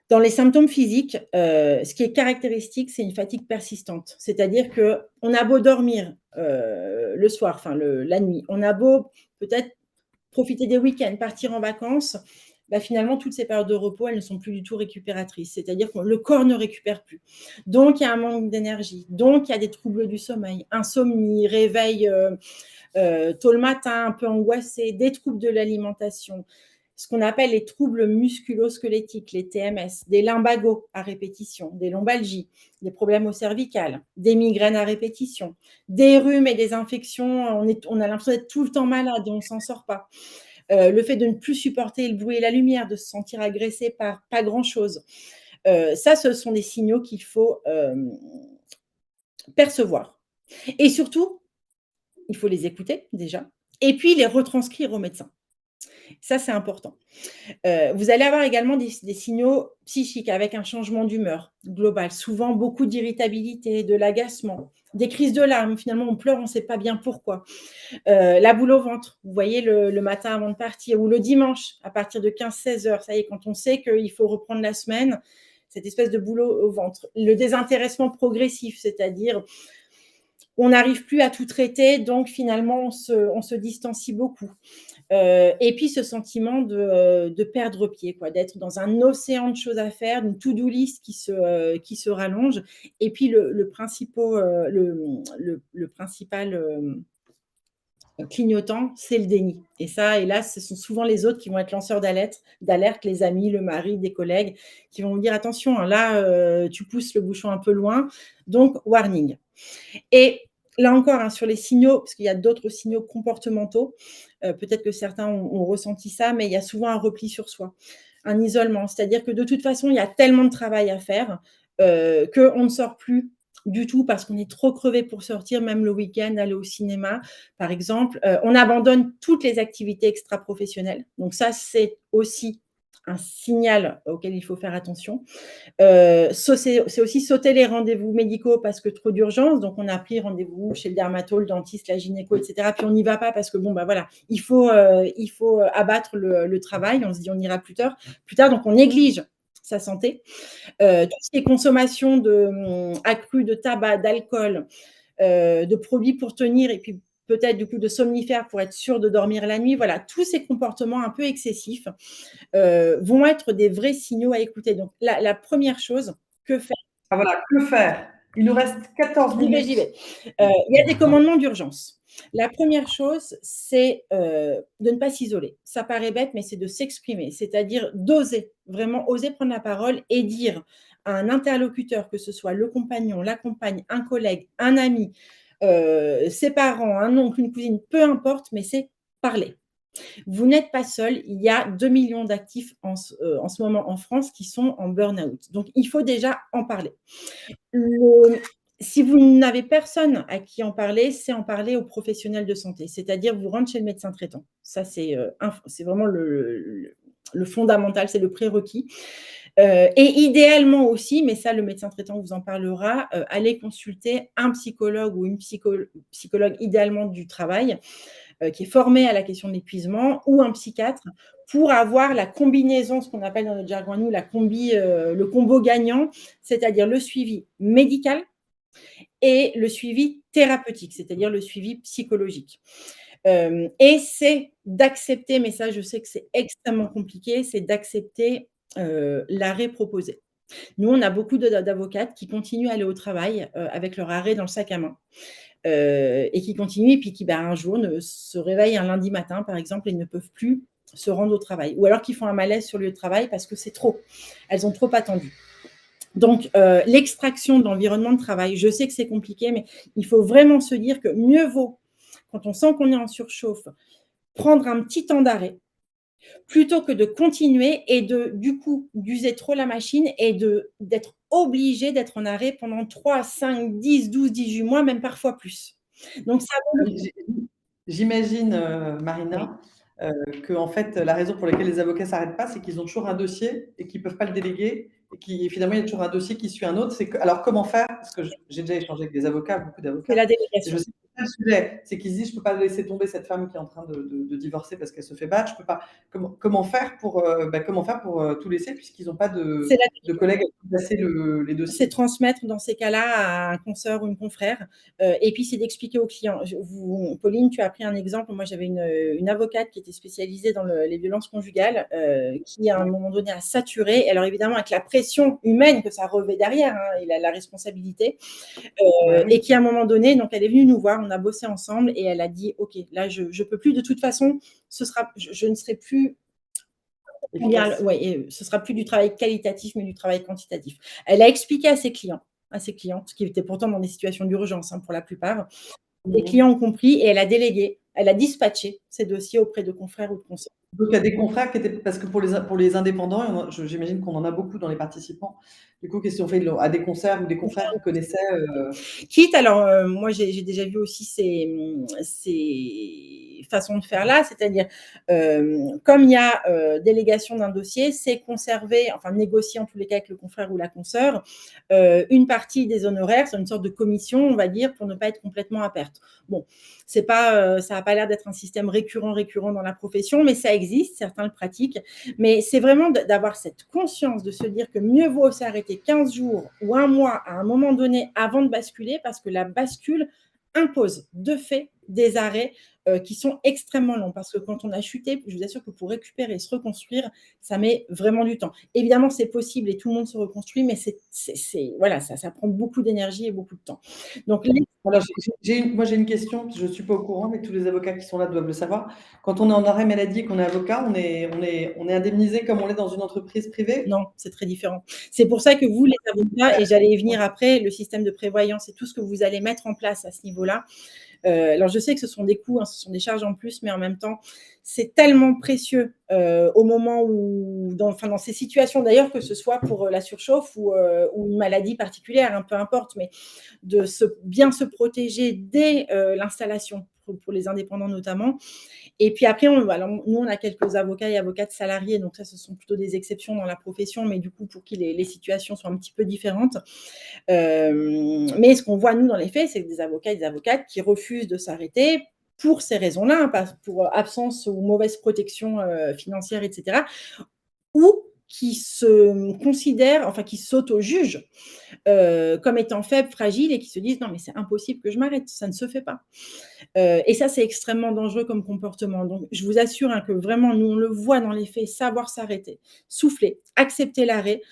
Dans les symptômes physiques, ce qui est caractéristique, c'est une fatigue persistante. C'est-à-dire qu'on a beau dormir, le soir, enfin la nuit, on a beau peut-être profiter des week-ends, partir en vacances, bah, finalement toutes ces périodes de repos, elles ne sont plus du tout récupératrices. C'est-à-dire que le corps ne récupère plus. Donc il y a un manque d'énergie, donc il y a des troubles du sommeil, insomnie, réveil, tôt le matin, un peu angoissé, des troubles de l'alimentation, ce qu'on appelle les troubles musculo-squelettiques, les TMS, des lumbagos à répétition, des lombalgies, des problèmes au cervical, des migraines à répétition, des rhumes et des infections. On a l'impression d'être tout le temps malade et on ne s'en sort pas. Le fait de ne plus supporter le bruit et la lumière, de se sentir agressé par pas grand-chose. Ça, ce sont des signaux qu'il faut percevoir. Et surtout, il faut les écouter déjà, et puis les retranscrire au médecin. Ça, c'est important. Vous allez avoir également des signaux psychiques avec un changement d'humeur global, souvent beaucoup d'irritabilité, de l'agacement, des crises de larmes. Finalement, on pleure, on ne sait pas bien pourquoi. La boule au ventre, vous voyez le matin avant de partir, ou le dimanche à partir de 15-16 heures. Ça y est, quand on sait qu'il faut reprendre la semaine, cette espèce de boule au ventre. Le désintéressement progressif, c'est-à-dire on n'arrive plus à tout traiter, donc finalement on se distancie beaucoup. Et puis ce sentiment de perdre pied, quoi, d'être dans un océan de choses à faire, une to-do list qui se rallonge. Et puis le principal clignotant, c'est le déni. Et ça, hélas, ce sont souvent les autres qui vont être lanceurs d'alerte, les amis, le mari, des collègues, qui vont vous dire attention, hein, là, tu pousses le bouchon un peu loin, donc warning. Et là encore, hein, sur les signaux, parce qu'il y a d'autres signaux comportementaux, peut-être que certains ont ressenti ça, mais il y a souvent un repli sur soi, un isolement. C'est-à-dire que de toute façon, il y a tellement de travail à faire qu'on ne sort plus du tout parce qu'on est trop crevé pour sortir, même le week-end, aller au cinéma, par exemple. On abandonne toutes les activités extra-professionnelles. Donc ça, c'est aussi un signal auquel il faut faire attention. C'est aussi sauter les rendez-vous médicaux parce que trop d'urgence. Donc, on a pris rendez-vous chez le dermatologue, le dentiste, la gynéco, et cetera. Puis on n'y va pas parce que bon, bah voilà, il faut abattre le travail. On se dit on ira plus tard. Donc on néglige sa santé. Tout ce qui est consommation accrue de tabac, d'alcool, de produits pour tenir et puis peut-être du coup de somnifères pour être sûr de dormir la nuit. Voilà, tous ces comportements un peu excessifs vont être des vrais signaux à écouter. Donc la première chose, que faire? Ah voilà, que faire? Il nous reste 14 J'y vais, j'y minutes. vais. Il y a des commandements d'urgence. La première chose, c'est, de ne pas s'isoler. Ça paraît bête, mais c'est de s'exprimer, c'est-à-dire d'oser, vraiment oser prendre la parole et dire à un interlocuteur, que ce soit le compagnon, la compagne, un collègue, un ami, ses parents, un oncle, une cousine, peu importe, mais c'est parler. Vous n'êtes pas seul, il y a 2 millions d'actifs en ce moment en France qui sont en burn-out. Donc il faut déjà en parler. Le Si vous n'avez personne à qui en parler, c'est en parler aux professionnels de santé, c'est-à-dire vous rendre chez le médecin traitant. Ça, c'est vraiment le fondamental, c'est le prérequis. Et idéalement aussi, mais ça le médecin traitant vous en parlera, allez consulter un psychologue ou une psychologue idéalement du travail, qui est formé à la question de l'épuisement ou un psychiatre pour avoir la combinaison, ce qu'on appelle dans notre jargon à nous la combi, le combo gagnant, c'est-à-dire le suivi médical et le suivi thérapeutique, c'est-à-dire le suivi psychologique. Et c'est d'accepter, mais ça je sais que c'est extrêmement compliqué, c'est d'accepter l'arrêt proposé. Nous, on a beaucoup d'avocates qui continuent à aller au travail avec leur arrêt dans le sac à main. Et qui continuent et puis qui, un jour, se réveillent un lundi matin, par exemple, et ne peuvent plus se rendre au travail. Ou alors qu'ils font un malaise sur le lieu de travail parce que c'est trop. Elles ont trop attendu. Donc, l'extraction de l'environnement de travail, je sais que c'est compliqué, mais il faut vraiment se dire que mieux vaut, quand on sent qu'on est en surchauffe, prendre un petit temps d'arrêt plutôt que de continuer et du coup, d'user trop la machine et d'être obligé d'être en arrêt pendant 3, 5, 10, 12, 18 mois, même parfois plus. Donc ça vaut le coup. J'imagine, Oui, Marina, qu'en fait, la raison pour laquelle les avocats s'arrêtent pas, c'est qu'ils ont toujours un dossier et qu'ils peuvent pas le déléguer et qui finalement, il y a toujours un dossier qui suit un autre. C'est que alors comment faire? Parce que j'ai déjà échangé avec des avocats, beaucoup c'est d'avocats la et je délégation. sais que c'est ça le sujet, c'est qu'ils se disent: «Je peux pas laisser tomber cette femme qui est en train de divorcer parce qu'elle se fait battre, je peux pas». Comment faire pour, comment faire pour, tout laisser puisqu'ils ont pas C'est la de collègues à qui placer les C'est dossiers? transmettre dans ces cas-là à un consoeur ou une confrère, et puis c'est d'expliquer aux clients. Pauline, tu as pris un exemple. Moi, j'avais une avocate qui était spécialisée dans les violences conjugales, qui à un Ouais, moment donné a saturé. Alors évidemment avec la pression humaine que ça revêt derrière, hein, et la responsabilité, bah, et oui. qui à un moment donné, donc elle est venue nous voir, on a bossé ensemble et elle a dit: «OK, là je peux plus de toute façon, je ne serai plus Efficace. ouais, et ce sera plus du travail qualitatif, mais du travail quantitatif». Elle a expliqué à ses clientes, qui étaient pourtant dans des situations d'urgence, hein, pour la plupart. Les Mmh. clients ont compris et elle a délégué, elle a dispatché ces dossiers auprès de confrères ou de consoeurs. Donc il y a des confrères qui étaient parce que pour les indépendants, il y en a j'imagine qu'on en a beaucoup dans les participants. Du coup, qu'est-ce qu'ils ont fait? Ils l'ont à des concerts ou des confrères qui connaissaient, Quitte alors, moi j'ai déjà vu aussi ces façons de faire là, c'est-à-dire, comme il y a, délégation d'un dossier, c'est conserver, enfin négocier en tous les cas avec le confrère ou la consoeur, une partie des honoraires, c'est une sorte de commission, on va dire, pour ne pas être complètement à perte. Bon, c'est pas, ça a pas l'air d'être un système récurrent dans la profession, mais ça existe, certains le pratiquent. Mais c'est vraiment d'avoir cette conscience, de se dire que mieux vaut s'arrêter 15 jours ou un mois à un moment donné avant de basculer, parce que la bascule impose de fait des arrêts qui sont extrêmement longs. Parce que quand on a chuté, je vous assure que pour récupérer et se reconstruire, ça met vraiment du temps. Évidemment, c'est possible et tout le monde se reconstruit, mais voilà, ça prend beaucoup d'énergie et beaucoup de temps. Donc, alors j'ai une question, je ne suis pas au courant, mais tous les avocats qui sont là doivent le savoir. Quand on est en arrêt maladie et qu'on est avocat, on est indemnisé comme on l'est dans une entreprise privée? non, c'est très différent. C'est pour ça que vous, les avocats, et j'allais y venir après, le système de prévoyance et tout ce que vous allez mettre en place à ce niveau-là. Alors je sais que ce sont des coûts, hein, ce sont des charges en plus, mais en même temps, c'est tellement précieux au moment où, dans ces situations d'ailleurs, que ce soit pour la surchauffe ou une maladie particulière, hein, peu importe, mais bien se protéger dès l'installation, pour les indépendants notamment. Et puis après, alors, nous, on a quelques avocats et avocates salariés, donc ça, ce sont plutôt des exceptions dans la profession, mais du coup, pour qui les situations sont un petit peu différentes. Mais ce qu'on voit, nous, dans les faits, c'est que des avocats et des avocates qui refusent de s'arrêter pour ces raisons-là, hein, pas pour absence ou mauvaise protection financière, etc., ou qui se considèrent, enfin, qui s'auto-jugent comme étant faibles, fragiles et qui se disent: «Non, mais c'est impossible que je m'arrête, ça ne se fait pas». Et ça, c'est extrêmement dangereux comme comportement. Donc, je vous assure, hein, que vraiment, nous, on le voit dans les faits, savoir s'arrêter, souffler, accepter l'arrêt,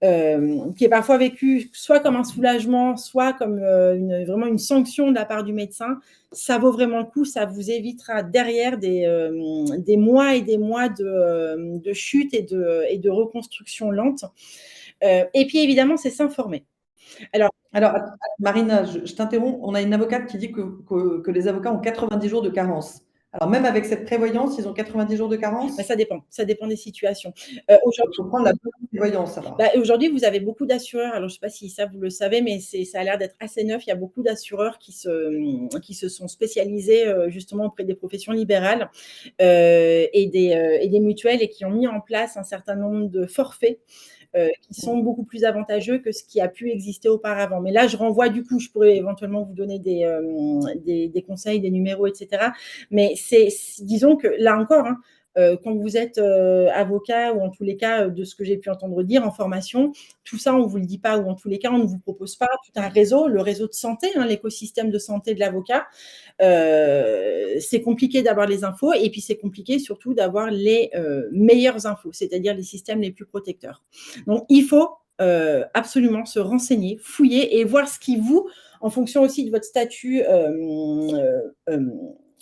qui est parfois vécu soit comme un soulagement, soit comme vraiment une sanction de la part du médecin. Ça vaut vraiment le coup, ça vous évitera derrière des mois et des mois de chute et de reconstruction lente. Et puis évidemment, c'est s'informer. Alors, Alors, Marina, je t'interromps. On a une avocate qui dit que les avocats ont 90 jours de carence. Alors, même avec cette prévoyance, ils ont 90 jours de bah, carence? ça dépend des situations. Il faut prendre la bonne prévoyance Bah, alors. aujourd'hui, vous avez beaucoup d'assureurs. Alors, je ne sais pas si ça, vous le savez, mais ça a l'air d'être assez neuf. Il y a beaucoup d'assureurs qui se sont spécialisés justement auprès des professions libérales et des mutuelles et qui ont mis en place un certain nombre de forfaits qui sont beaucoup plus avantageux que ce qui a pu exister auparavant. Mais là, je renvoie du coup, je pourrais éventuellement vous donner des conseils, des numéros, etc. Mais disons que là encore, hein, quand vous êtes avocat ou en tous les cas de ce que j'ai pu entendre dire en formation, tout ça on ne vous le dit pas ou en tous les cas on ne vous propose pas tout un réseau, le réseau de santé, hein, l'écosystème de santé de l'avocat. C'est compliqué d'avoir les infos et puis c'est compliqué surtout d'avoir les meilleures infos, c'est-à-dire les systèmes les plus protecteurs. Donc il faut absolument se renseigner, fouiller et voir ce qui vous, en fonction aussi de votre statut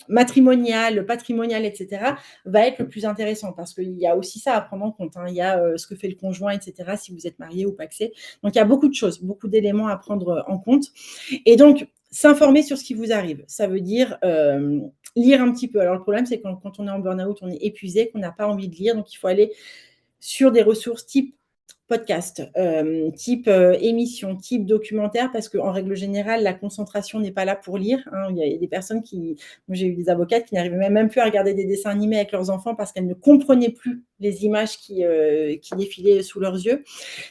matrimonial, patrimonial, etc., va être le plus intéressant parce qu'il y a aussi ça à prendre en compte. Hein. Il y a ce que fait le conjoint, etc., si vous êtes marié ou pacsé. Donc il y a beaucoup de choses, beaucoup d'éléments à prendre en compte. Et donc, s'informer sur ce qui vous arrive, ça veut dire lire un petit peu. Alors le problème, c'est quand on est en burn-out, on est épuisé, qu'on n'a pas envie de lire, donc il faut aller sur des ressources type podcast, type émission, type documentaire, parce qu'en règle générale, la concentration n'est pas là pour lire. Hein. Il y a des personnes moi j'ai eu des avocates qui n'arrivaient même plus à regarder des dessins animés avec leurs enfants parce qu'elles ne comprenaient plus les images qui défilaient sous leurs yeux.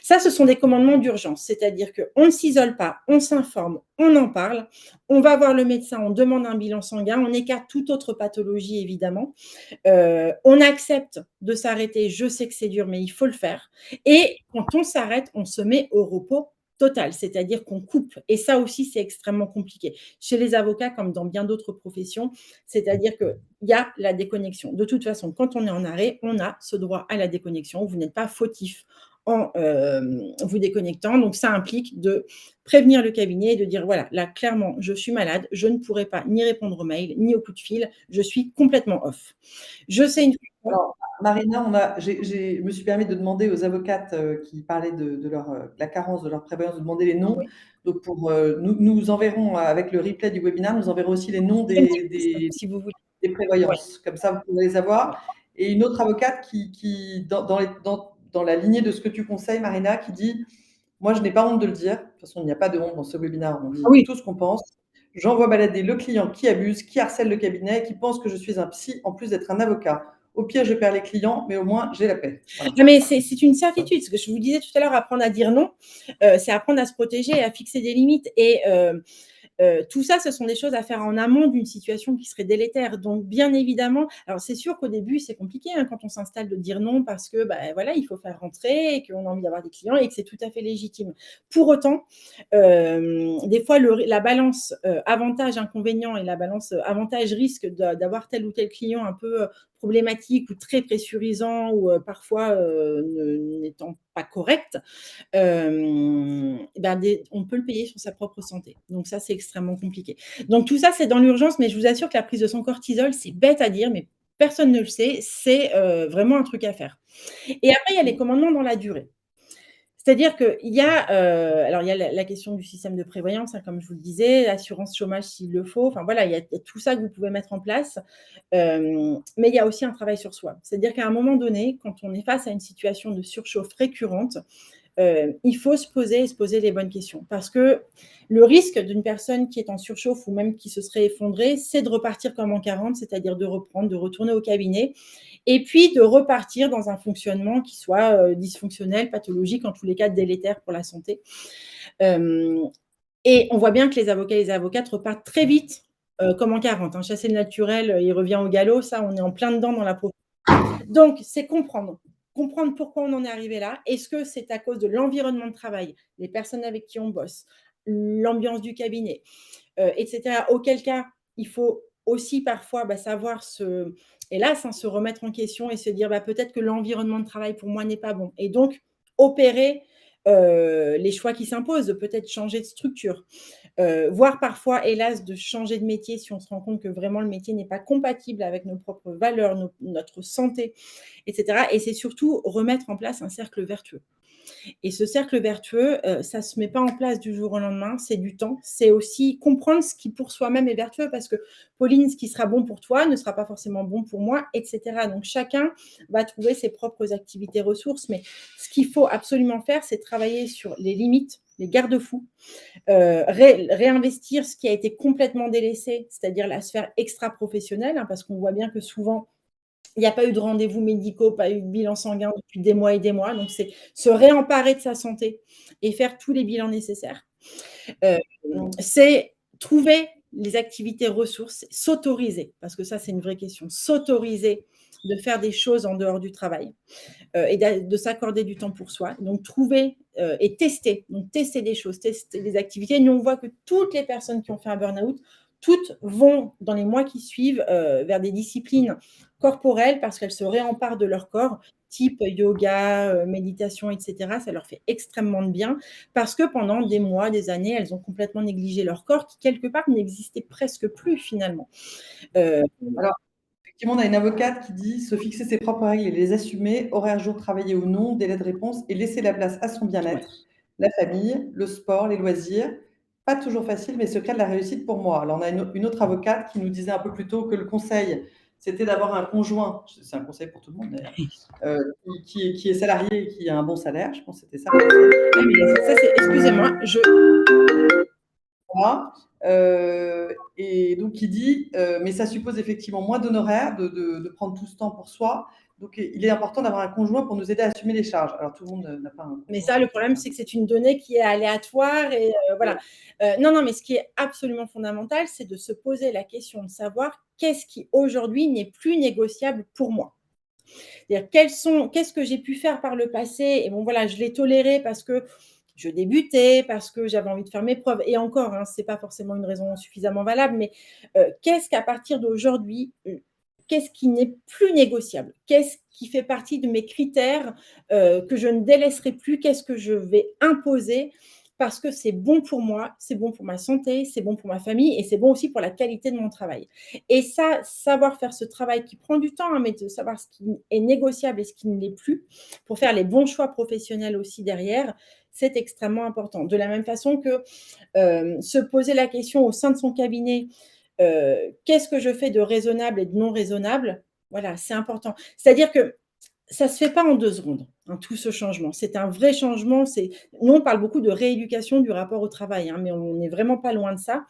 Ça, ce sont des commandements d'urgence, c'est-à-dire qu'on ne s'isole pas, on s'informe, on en parle, on va voir le médecin, on demande un bilan sanguin, on écarte toute autre pathologie évidemment. On accepte de s'arrêter, je sais que c'est dur, mais il faut le faire. Et quand on s'arrête, on se met au repos total, c'est-à-dire qu'on coupe. Et ça aussi, c'est extrêmement compliqué. Chez les avocats, comme dans bien d'autres professions, c'est-à-dire qu'il y a la déconnexion. De toute façon, quand on est en arrêt, on a ce droit à la déconnexion. Vous n'êtes pas fautif en vous déconnectant. Donc, ça implique de prévenir le cabinet et de dire, voilà, là, clairement, je suis malade, je ne pourrai pas ni répondre aux mails, ni aux coups de fil, je suis complètement off. Je sais une Alors, Marina, je me suis permis de demander aux avocates qui parlaient de la carence de leur prévoyance, de demander les noms. oui, Donc, nous enverrons, avec le replay du webinaire, nous enverrons aussi les noms une petite liste, si vous voulez. des Ouais, prévoyances. Comme ça, vous pourrez les ouais. avoir. Et une autre avocate dans la lignée de ce que tu conseilles, Marina, qui dit: moi, je n'ai pas honte de le dire. De toute façon, il n'y a pas de honte dans ce webinaire. On Ah dit oui, tout ce qu'on pense. J'envoie balader le client qui abuse, qui harcèle le cabinet, qui pense que je suis un psy en plus d'être un avocat. Au pire, je perds les clients, mais au moins, j'ai la paix. Voilà. non, mais c'est une certitude. Ce que je vous disais tout à l'heure, apprendre à dire non, c'est apprendre à se protéger et à fixer des limites. Et tout ça, ce sont des choses à faire en amont d'une situation qui serait délétère. Donc, bien évidemment, alors c'est sûr qu'au début, c'est compliqué hein, quand on s'installe de dire non parce que bah, voilà, il faut faire rentrer et qu'on a envie d'avoir des clients et que c'est tout à fait légitime. Pour autant, des fois, la balance avantage-inconvénient et la balance avantage-risque d'avoir tel ou tel client un peu problématique ou très pressurisant ou parfois n'étant pas correct, ben on peut le payer sur sa propre santé. Donc ça, c'est extrêmement compliqué. Donc tout ça, c'est dans l'urgence, mais je vous assure que la prise de son cortisol, c'est bête à dire, mais personne ne le sait, c'est vraiment un truc à faire. Et après, il y a les commandements dans la durée. C'est-à-dire qu'il y a, alors il y a la question du système de prévoyance, hein, comme je vous le disais, l'assurance chômage s'il le faut, enfin voilà, il y a tout ça que vous pouvez mettre en place. Mais il y a aussi un travail sur soi. C'est-à-dire qu'à un moment donné, quand on est face à une situation de surchauffe récurrente, il faut se poser et se poser les bonnes questions. Parce que le risque d'une personne qui est en surchauffe ou même qui se serait effondrée, c'est de repartir comme en 40, c'est-à-dire de reprendre, de retourner au cabinet et puis de repartir dans un fonctionnement qui soit dysfonctionnel, pathologique, en tous les cas délétère pour la santé. Euh, et on voit bien que les avocats et les avocates repartent très vite comme en 40. Hein. Chasser le naturel, il revient au galop. Ça, on est en plein dedans dans la profession. Donc, c'est comprendre. Comprendre pourquoi on en est arrivé là. Est-ce que c'est à cause de l'environnement de travail, les personnes avec qui on bosse, l'ambiance du cabinet, etc. Auquel cas, il faut aussi parfois, savoir se hélas, hein, se remettre en question et se dire: «Peut-être que l'environnement de travail pour moi n'est pas bon» et donc opérer, les choix qui s'imposent, de peut-être changer de structure. Voire parfois, hélas, de changer de métier si on se rend compte que vraiment le métier n'est pas compatible avec nos propres valeurs, notre santé et cetera et c'est surtout remettre en place un cercle vertueux. Et ce cercle vertueux, ça se met pas en place du jour au lendemain, c'est du temps. C'est aussi comprendre ce qui pour soi-même est vertueux parce que Pauline, ce qui sera bon pour toi ne sera pas forcément bon pour moi et cetera. Donc chacun va trouver ses propres activités ressources, mais ce qu'il faut absolument faire, c'est travailler sur les limites, les garde-fous, réinvestir ce qui a été complètement délaissé, c'est-à-dire la sphère extra-professionnelle, hein, parce qu'on voit bien que souvent il n'y a pas eu de rendez-vous médicaux, pas eu de bilan sanguin depuis des mois et des mois. Donc, c'est se réemparer de sa santé et faire tous les bilans nécessaires. Heu, Mmh. c'est trouver les activités ressources, s'autoriser, parce que ça, c'est une vraie question. S'autoriser de faire des choses en dehors du travail, et de s'accorder du temps pour soi. Donc trouver, et tester, donc tester des choses, tester des activités. Nous, on voit que toutes les personnes qui ont fait un burn-out, toutes vont dans les mois qui suivent, vers des disciplines corporelles parce qu'elles se réemparent de leur corps, type yoga, méditation et cetera. Ça leur fait extrêmement de bien parce que pendant des mois, des années, elles ont complètement négligé leur corps qui quelque part n'existait presque plus finalement. Heu, Alors, effectivement, on a une avocate qui dit: «Se fixer ses propres règles et les assumer, horaires, jours travaillés ou non, délai de réponse et laisser la place à son ouais. bien-être, la famille, le sport, les loisirs. Pas toujours facile, mais secret de la réussite pour moi». Alors on a une autre avocate qui nous disait un peu plus tôt que le conseil, c'était d'avoir un conjoint, c'est un conseil pour tout le monde d'ailleurs, qui est salarié et qui a un bon salaire. Je pense que c'était ça le conseil. Ah mais ça c'est excusez-moi, je Voilà, et donc il dit, mais ça suppose effectivement moins d'honoraires, de prendre tout ce temps pour soi. Donc il est important d'avoir un conjoint pour nous aider à assumer les charges. Alors tout le monde, n'a pas un mais conjoint ça, le qui problème, c'est que c'est une donnée qui est aléatoire et voilà. Non, non, mais ce qui est absolument fondamental, c'est de se poser la question de savoir qu'est-ce qui aujourd'hui n'est plus négociable pour moi? C'est-à-dire qu'est-ce que j'ai pu faire par le passé et bon voilà, je l'ai toléré parce que je débutais, parce que j'avais envie de faire mes preuves et encore, hein, c'est pas forcément une raison suffisamment valable, mais qu'est-ce qu'à partir d'aujourd'hui, qu'est-ce qui n'est plus négociable? Qu'est-ce qui fait partie de mes critères, que je ne délaisserai plus? Qu'est-ce que je vais imposer parce que c'est bon pour moi, c'est bon pour ma santé, c'est bon pour ma famille et c'est bon aussi pour la qualité de mon travail? Et ça, savoir faire ce travail qui prend du temps, hein, mais de savoir ce qui est négociable et ce qui ne l'est plus, pour faire les bons choix professionnels aussi derrière, c'est extrêmement important. De la même façon que, se poser la question au sein de son cabinet, qu'est-ce que je fais de raisonnable et de non raisonnable? Voilà, c'est important. C'est-à-dire que ça se fait pas en 2 secondes, hein, tout ce changement. C'est un vrai changement, nous, on parle beaucoup de rééducation du rapport au travail, hein, mais on n'est vraiment pas loin de ça.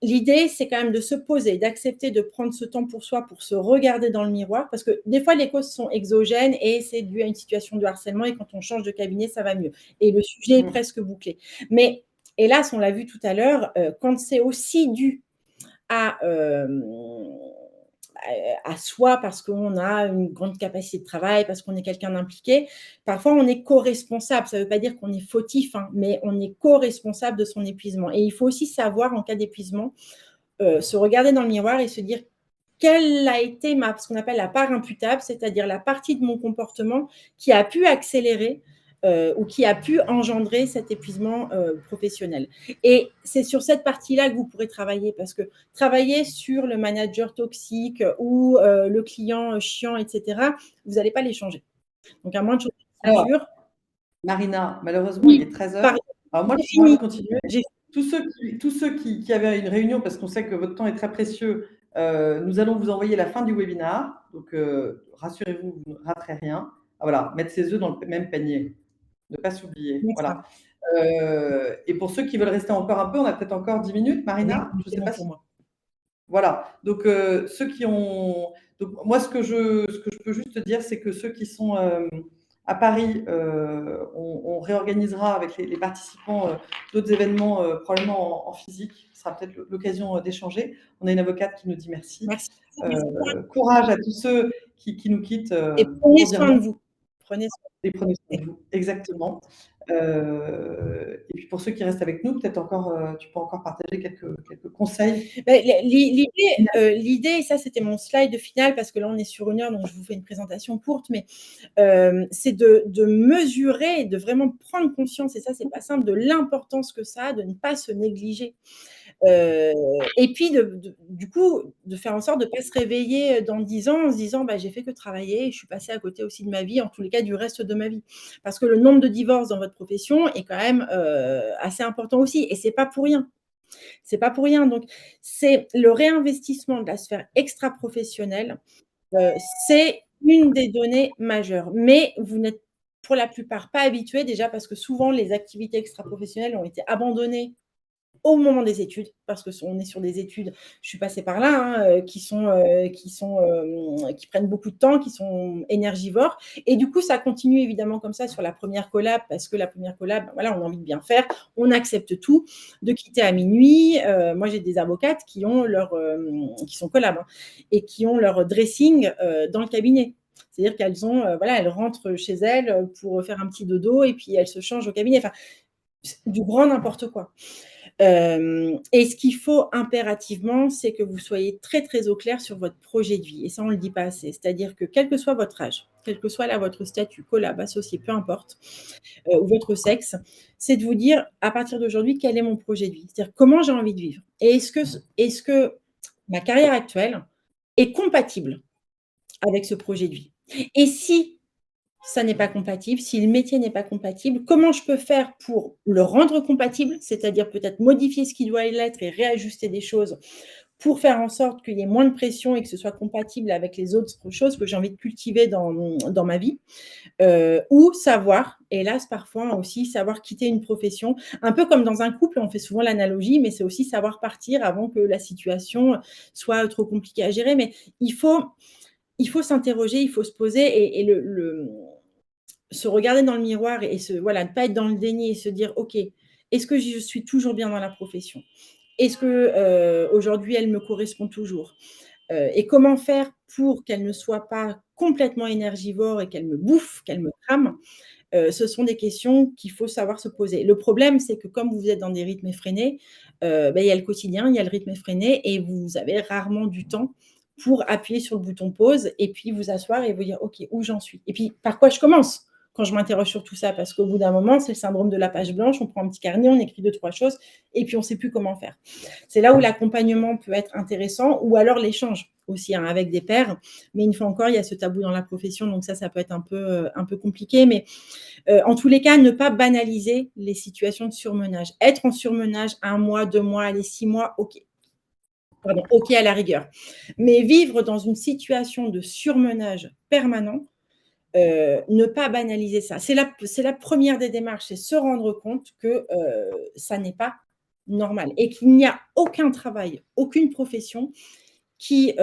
L'idée, c'est quand même de se poser, d'accepter de prendre ce temps pour soi, pour se regarder dans le miroir, parce que des fois, les causes sont exogènes et c'est dû à une situation de harcèlement et quand on change de cabinet, ça va mieux et le sujet est Mmh. presque bouclé. Mais hélas, on l'a vu tout à l'heure, quand c'est aussi dû à, à soi parce qu'on a une grande capacité de travail, parce qu'on est quelqu'un d'impliqué. Parfois, on est co-responsable. Ça ne veut pas dire qu'on est fautif, hein, mais on est co-responsable de son épuisement. Et il faut aussi savoir, en cas d'épuisement, se regarder dans le miroir et se dire quelle a été ce qu'on appelle la part imputable, c'est-à-dire la partie de mon comportement qui a pu accélérer ou qui a pu engendrer cet épuisement professionnel. Et c'est sur cette partie-là que vous pourrez travailler parce que travailler sur le manager toxique ou le client chiant, etc., vous n'allez pas les changer. Donc, à moins de changer de Alors structure, Marina, malheureusement, il oui, est 13 heures. pardon, Alors moi, c'est je suis fini. de continuer. J'ai Tous ceux qui avaient une réunion, parce qu'on sait que votre temps est très précieux, nous allons vous envoyer la fin du webinar. Donc, rassurez-vous, vous ne raterez rien. Ah voilà, mettre ses œufs dans le même panier, ne pas s'oublier. Voilà. ça. Et pour ceux qui veulent rester encore un peu, on a peut-être encore 10 minutes, Oui, Marina? Je ne c'est sais bon pas pour si moi. voilà, donc ceux qui ont donc moi ce que je peux juste te dire, c'est que ceux qui sont, à Paris, on réorganisera avec les participants, d'autres événements, probablement en physique. Ce sera peut-être l'occasion, d'échanger. On a une avocate qui nous dit merci. Merci, merci pour Courage à tous ceux qui nous quittent, et prenez pour dire soin non de vous. Prenez soin et prenez soin de de vous. Exactement. Et puis pour ceux qui restent avec nous, peut-être encore, tu peux encore partager quelques conseils? Beh, l'idée et ça, c'était mon slide final parce que là, on est sur 1 heure, donc je vous fais une présentation courte, mais c'est de mesurer et de vraiment prendre conscience, et ça, c'est pas simple, de l'importance que ça a de ne pas se négliger. Heu et puis du coup, de faire en sorte de pas se réveiller, dans 10 ans en se disant: «Bah, j'ai fait que travailler et je suis passé à côté aussi de ma vie, en tous les cas du reste de ma vie». Parce que le nombre de divorces dans votre profession est quand même, assez important aussi, et c'est pas pour rien. C'est pas pour rien, donc c'est le réinvestissement de la sphère extra-professionnelle, c'est une des données majeures. Mais vous n'êtes pour la plupart pas habitués, déjà parce que souvent les activités extra-professionnelles ont été abandonnées au moment des études, parce qu'on est sur des études, je suis passée par là, hein, qui prennent beaucoup de temps, qui sont énergivores, et du coup, ça continue évidemment comme ça sur la première collab, parce que la première collab, ben voilà, on a envie de bien faire, on accepte tout, de quitter à minuit. Moi, j'ai des avocates qui ont qui sont collab, hein, et qui ont leur dressing dans le cabinet. C'est-à-dire qu'elles ont, voilà, elles rentrent chez elles pour faire un petit dodo et puis elles se changent au cabinet. Enfin, du grand n'importe quoi. Et ce qu'il faut impérativement, c'est que vous soyez très, très au clair sur votre projet de vie, et ça, on ne le dit pas assez. C'est-à-dire que quel que soit votre âge, quel que soit là votre statut, collab, associé, peu importe, ou votre sexe, c'est de vous dire: «À partir d'aujourd'hui, quel est mon projet de vie?» C'est-à-dire comment j'ai envie de vivre, et est-ce que ma carrière actuelle est compatible avec ce projet de vie? Et si ça n'est pas compatible, si le métier n'est pas compatible, comment je peux faire pour le rendre compatible? C'est-à-dire peut-être modifier ce qui doit l'être et réajuster des choses pour faire en sorte qu'il y ait moins de pression et que ce soit compatible avec les autres choses que j'ai envie de cultiver dans ma vie. Ou savoir, hélas parfois aussi, savoir quitter une profession. Un peu comme dans un couple, on fait souvent l'analogie, mais c'est aussi savoir partir avant que la situation soit trop compliquée à gérer. Mais il faut il faut s'interroger, il faut se poser, et se regarder dans le miroir et voilà, ne pas être dans le déni et se dire: «OK, est-ce que je suis toujours bien dans la profession? Est-ce que, aujourd'hui, elle me correspond toujours? Et comment faire pour qu'elle ne soit pas complètement énergivore et qu'elle me bouffe, qu'elle me crame?» Ce sont des questions qu'il faut savoir se poser. Le problème, c'est que comme vous êtes dans des rythmes effrénés, il y a le quotidien, il y a le rythme effréné, et vous avez rarement du temps pour appuyer sur le bouton pause et puis vous asseoir et vous dire: «OK, où j'en suis? Et puis par quoi je commence?» Quand je m'interroge sur tout ça, parce qu'au bout d'un moment, c'est le syndrome de la page blanche, on prend un petit carnet, on écrit 2-3 choses et puis on ne sait plus comment faire. C'est là où l'accompagnement peut être intéressant, ou alors l'échange aussi, hein, avec des pairs, mais une fois encore, il y a ce tabou dans la profession, donc ça peut être un peu compliqué, mais en tous les cas, ne pas banaliser les situations de surmenage. Être en surmenage 1 mois, 2 mois, allez 6 mois, OK. Pardon, OK à la rigueur. Mais vivre dans une situation de surmenage permanent, ne pas banaliser ça. C'est la première des démarches, c'est se rendre compte que, ça n'est pas normal et qu'il n'y a aucun travail, aucune profession qui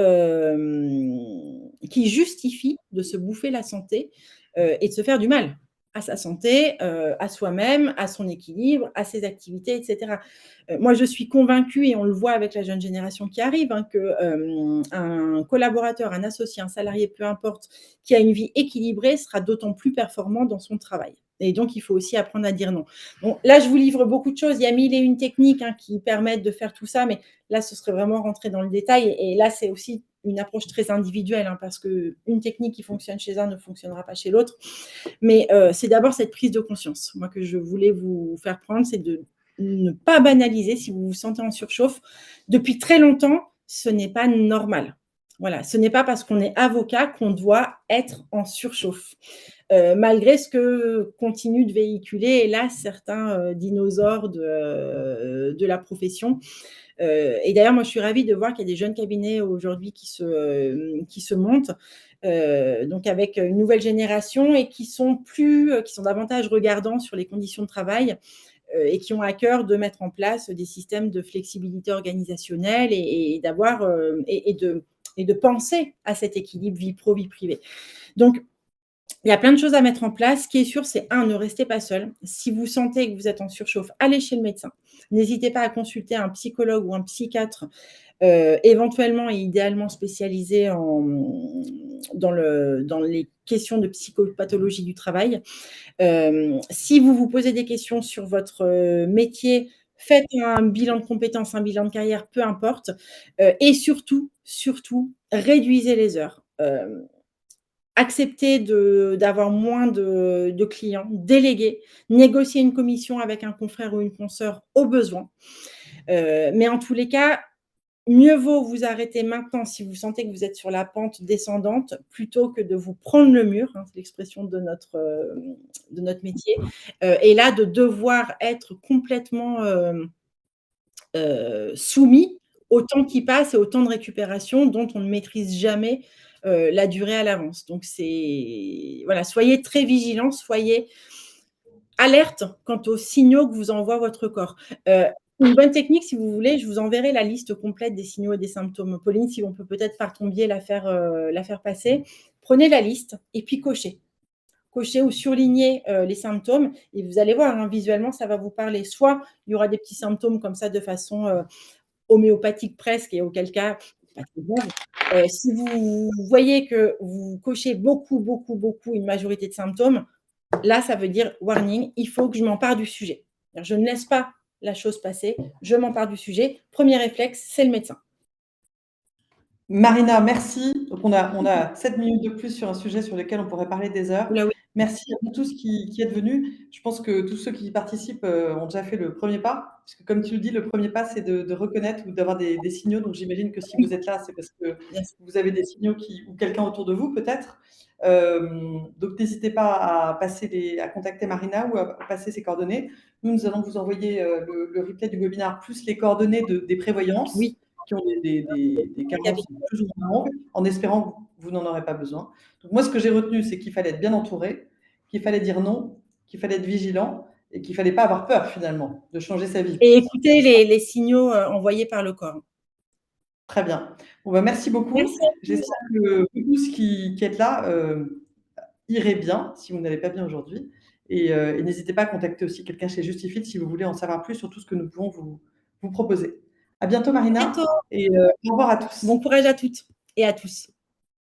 justifie de se bouffer la santé, et de se faire du mal à sa santé, à soi-même, à son équilibre, à ses activités, et cetera. Moi, je suis convaincue, et on le voit avec la jeune génération qui arrive, hein, que, un collaborateur, un associé, un salarié, peu importe, qui a une vie équilibrée sera d'autant plus performant dans son travail, et donc il faut aussi apprendre à dire non. Bon, là, je vous livre beaucoup de choses. Il y a 1000 et une techniques, hein, qui permettent de faire tout ça, mais là, ce serait vraiment rentrer dans le détail, et là, c'est aussi une approche très individuelle, hein, parce qu'une technique qui fonctionne chez un ne fonctionnera pas chez l'autre. Mais c'est d'abord cette prise de conscience, moi, que je voulais vous faire prendre, c'est de ne pas banaliser si vous vous sentez en surchauffe. Depuis très longtemps, ce n'est pas normal. Voilà, ce n'est pas parce qu'on est avocat qu'on doit être en surchauffe. Malgré ce que continuent de véhiculer, hélas, certains dinosaures de la profession. Et d'ailleurs, moi, je suis ravie de voir qu'il y a des jeunes cabinets aujourd'hui qui se montent, donc avec une nouvelle génération, et qui sont davantage regardants sur les conditions de travail, et qui ont à cœur de mettre en place des systèmes de flexibilité organisationnelle, et d'avoir, et de penser à cet équilibre vie pro, vie privée. Donc Il y a plein de choses à mettre en place. Ce qui est sûr, c'est un, ne restez pas seul. Si vous sentez que vous êtes en surchauffe, allez chez le médecin. N'hésitez pas à consulter un psychologue ou un psychiatre, éventuellement et idéalement spécialisé dans les questions de psychopathologie du travail. Si vous vous posez des questions sur votre, métier, faites un bilan de compétences, un bilan de carrière, peu importe, et surtout, surtout, réduisez les heures. Acceptez d'avoir moins de clients, déléguer, négocier une commission avec un confrère ou une consoeur au besoin. Mais en tous les cas, mieux vaut vous arrêter maintenant si vous sentez que vous êtes sur la pente descendante, plutôt que de vous prendre le mur, hein, c'est l'expression de notre métier, et là de devoir être complètement, soumis au temps qui passe et au temps de récupération dont on ne maîtrise jamais, la durée à l'avance. Donc c'est voilà, soyez très vigilants, soyez alerte quant aux signaux que vous envoie votre corps. Une bonne technique, si vous voulez, je vous enverrai la liste complète des signaux et des symptômes. Pauline, si on peut peut-être par ton biais la faire passer. Prenez la liste et puis cochez. Cochez ou surlignez, les symptômes et vous allez voir, hein, visuellement, ça va vous parler. Soit il y aura des petits symptômes comme ça de façon, homéopathique presque et auquel cas, pas très grave. Si vous voyez que vous cochez beaucoup, beaucoup, beaucoup une majorité de symptômes, là, ça veut dire warning, il faut que je m'empare du sujet. Je ne laisse pas la chose passer, je m'empare du sujet. Premier réflexe, c'est le médecin. Marina, merci. Donc on a 7 minutes de plus sur un sujet sur lequel on pourrait parler des heures. Oula, oui, Merci à vous tous qui êtes venus. Je pense que tous ceux qui y participent, ont déjà fait le premier pas, puisque comme tu le dis, le premier pas, c'est de reconnaître ou d'avoir des signaux. Donc j'imagine que si oui, vous êtes là, c'est parce que bien sûr. vous avez des signaux qui ou quelqu'un autour de vous peut-être. Donc n'hésitez pas à contacter Marina ou à passer ses coordonnées. Nous allons vous envoyer, le replay du webinaire plus les coordonnées des prévoyances Oui, qui ont des un cabinet. carences plus ou moins longues, en espérant que vous n'en aurez pas besoin. Donc moi, ce que j'ai retenu, c'est qu'il fallait être bien entouré, qu'il fallait dire non, qu'il fallait être vigilant et qu'il fallait pas avoir peur finalement de changer sa vie. Et écoutez les signaux, envoyés par le corps. Très bien. Bon, bah, merci beaucoup. Merci à vous. J'espère que vous tous qui êtes là, irez bien, si vous n'allez pas bien aujourd'hui et n'hésitez pas à contacter aussi quelqu'un chez Justifit si vous voulez en savoir plus sur tout ce que nous pouvons vous proposer. À bientôt À bientôt. Marina et au revoir à tous. Bon courage à toutes et à tous.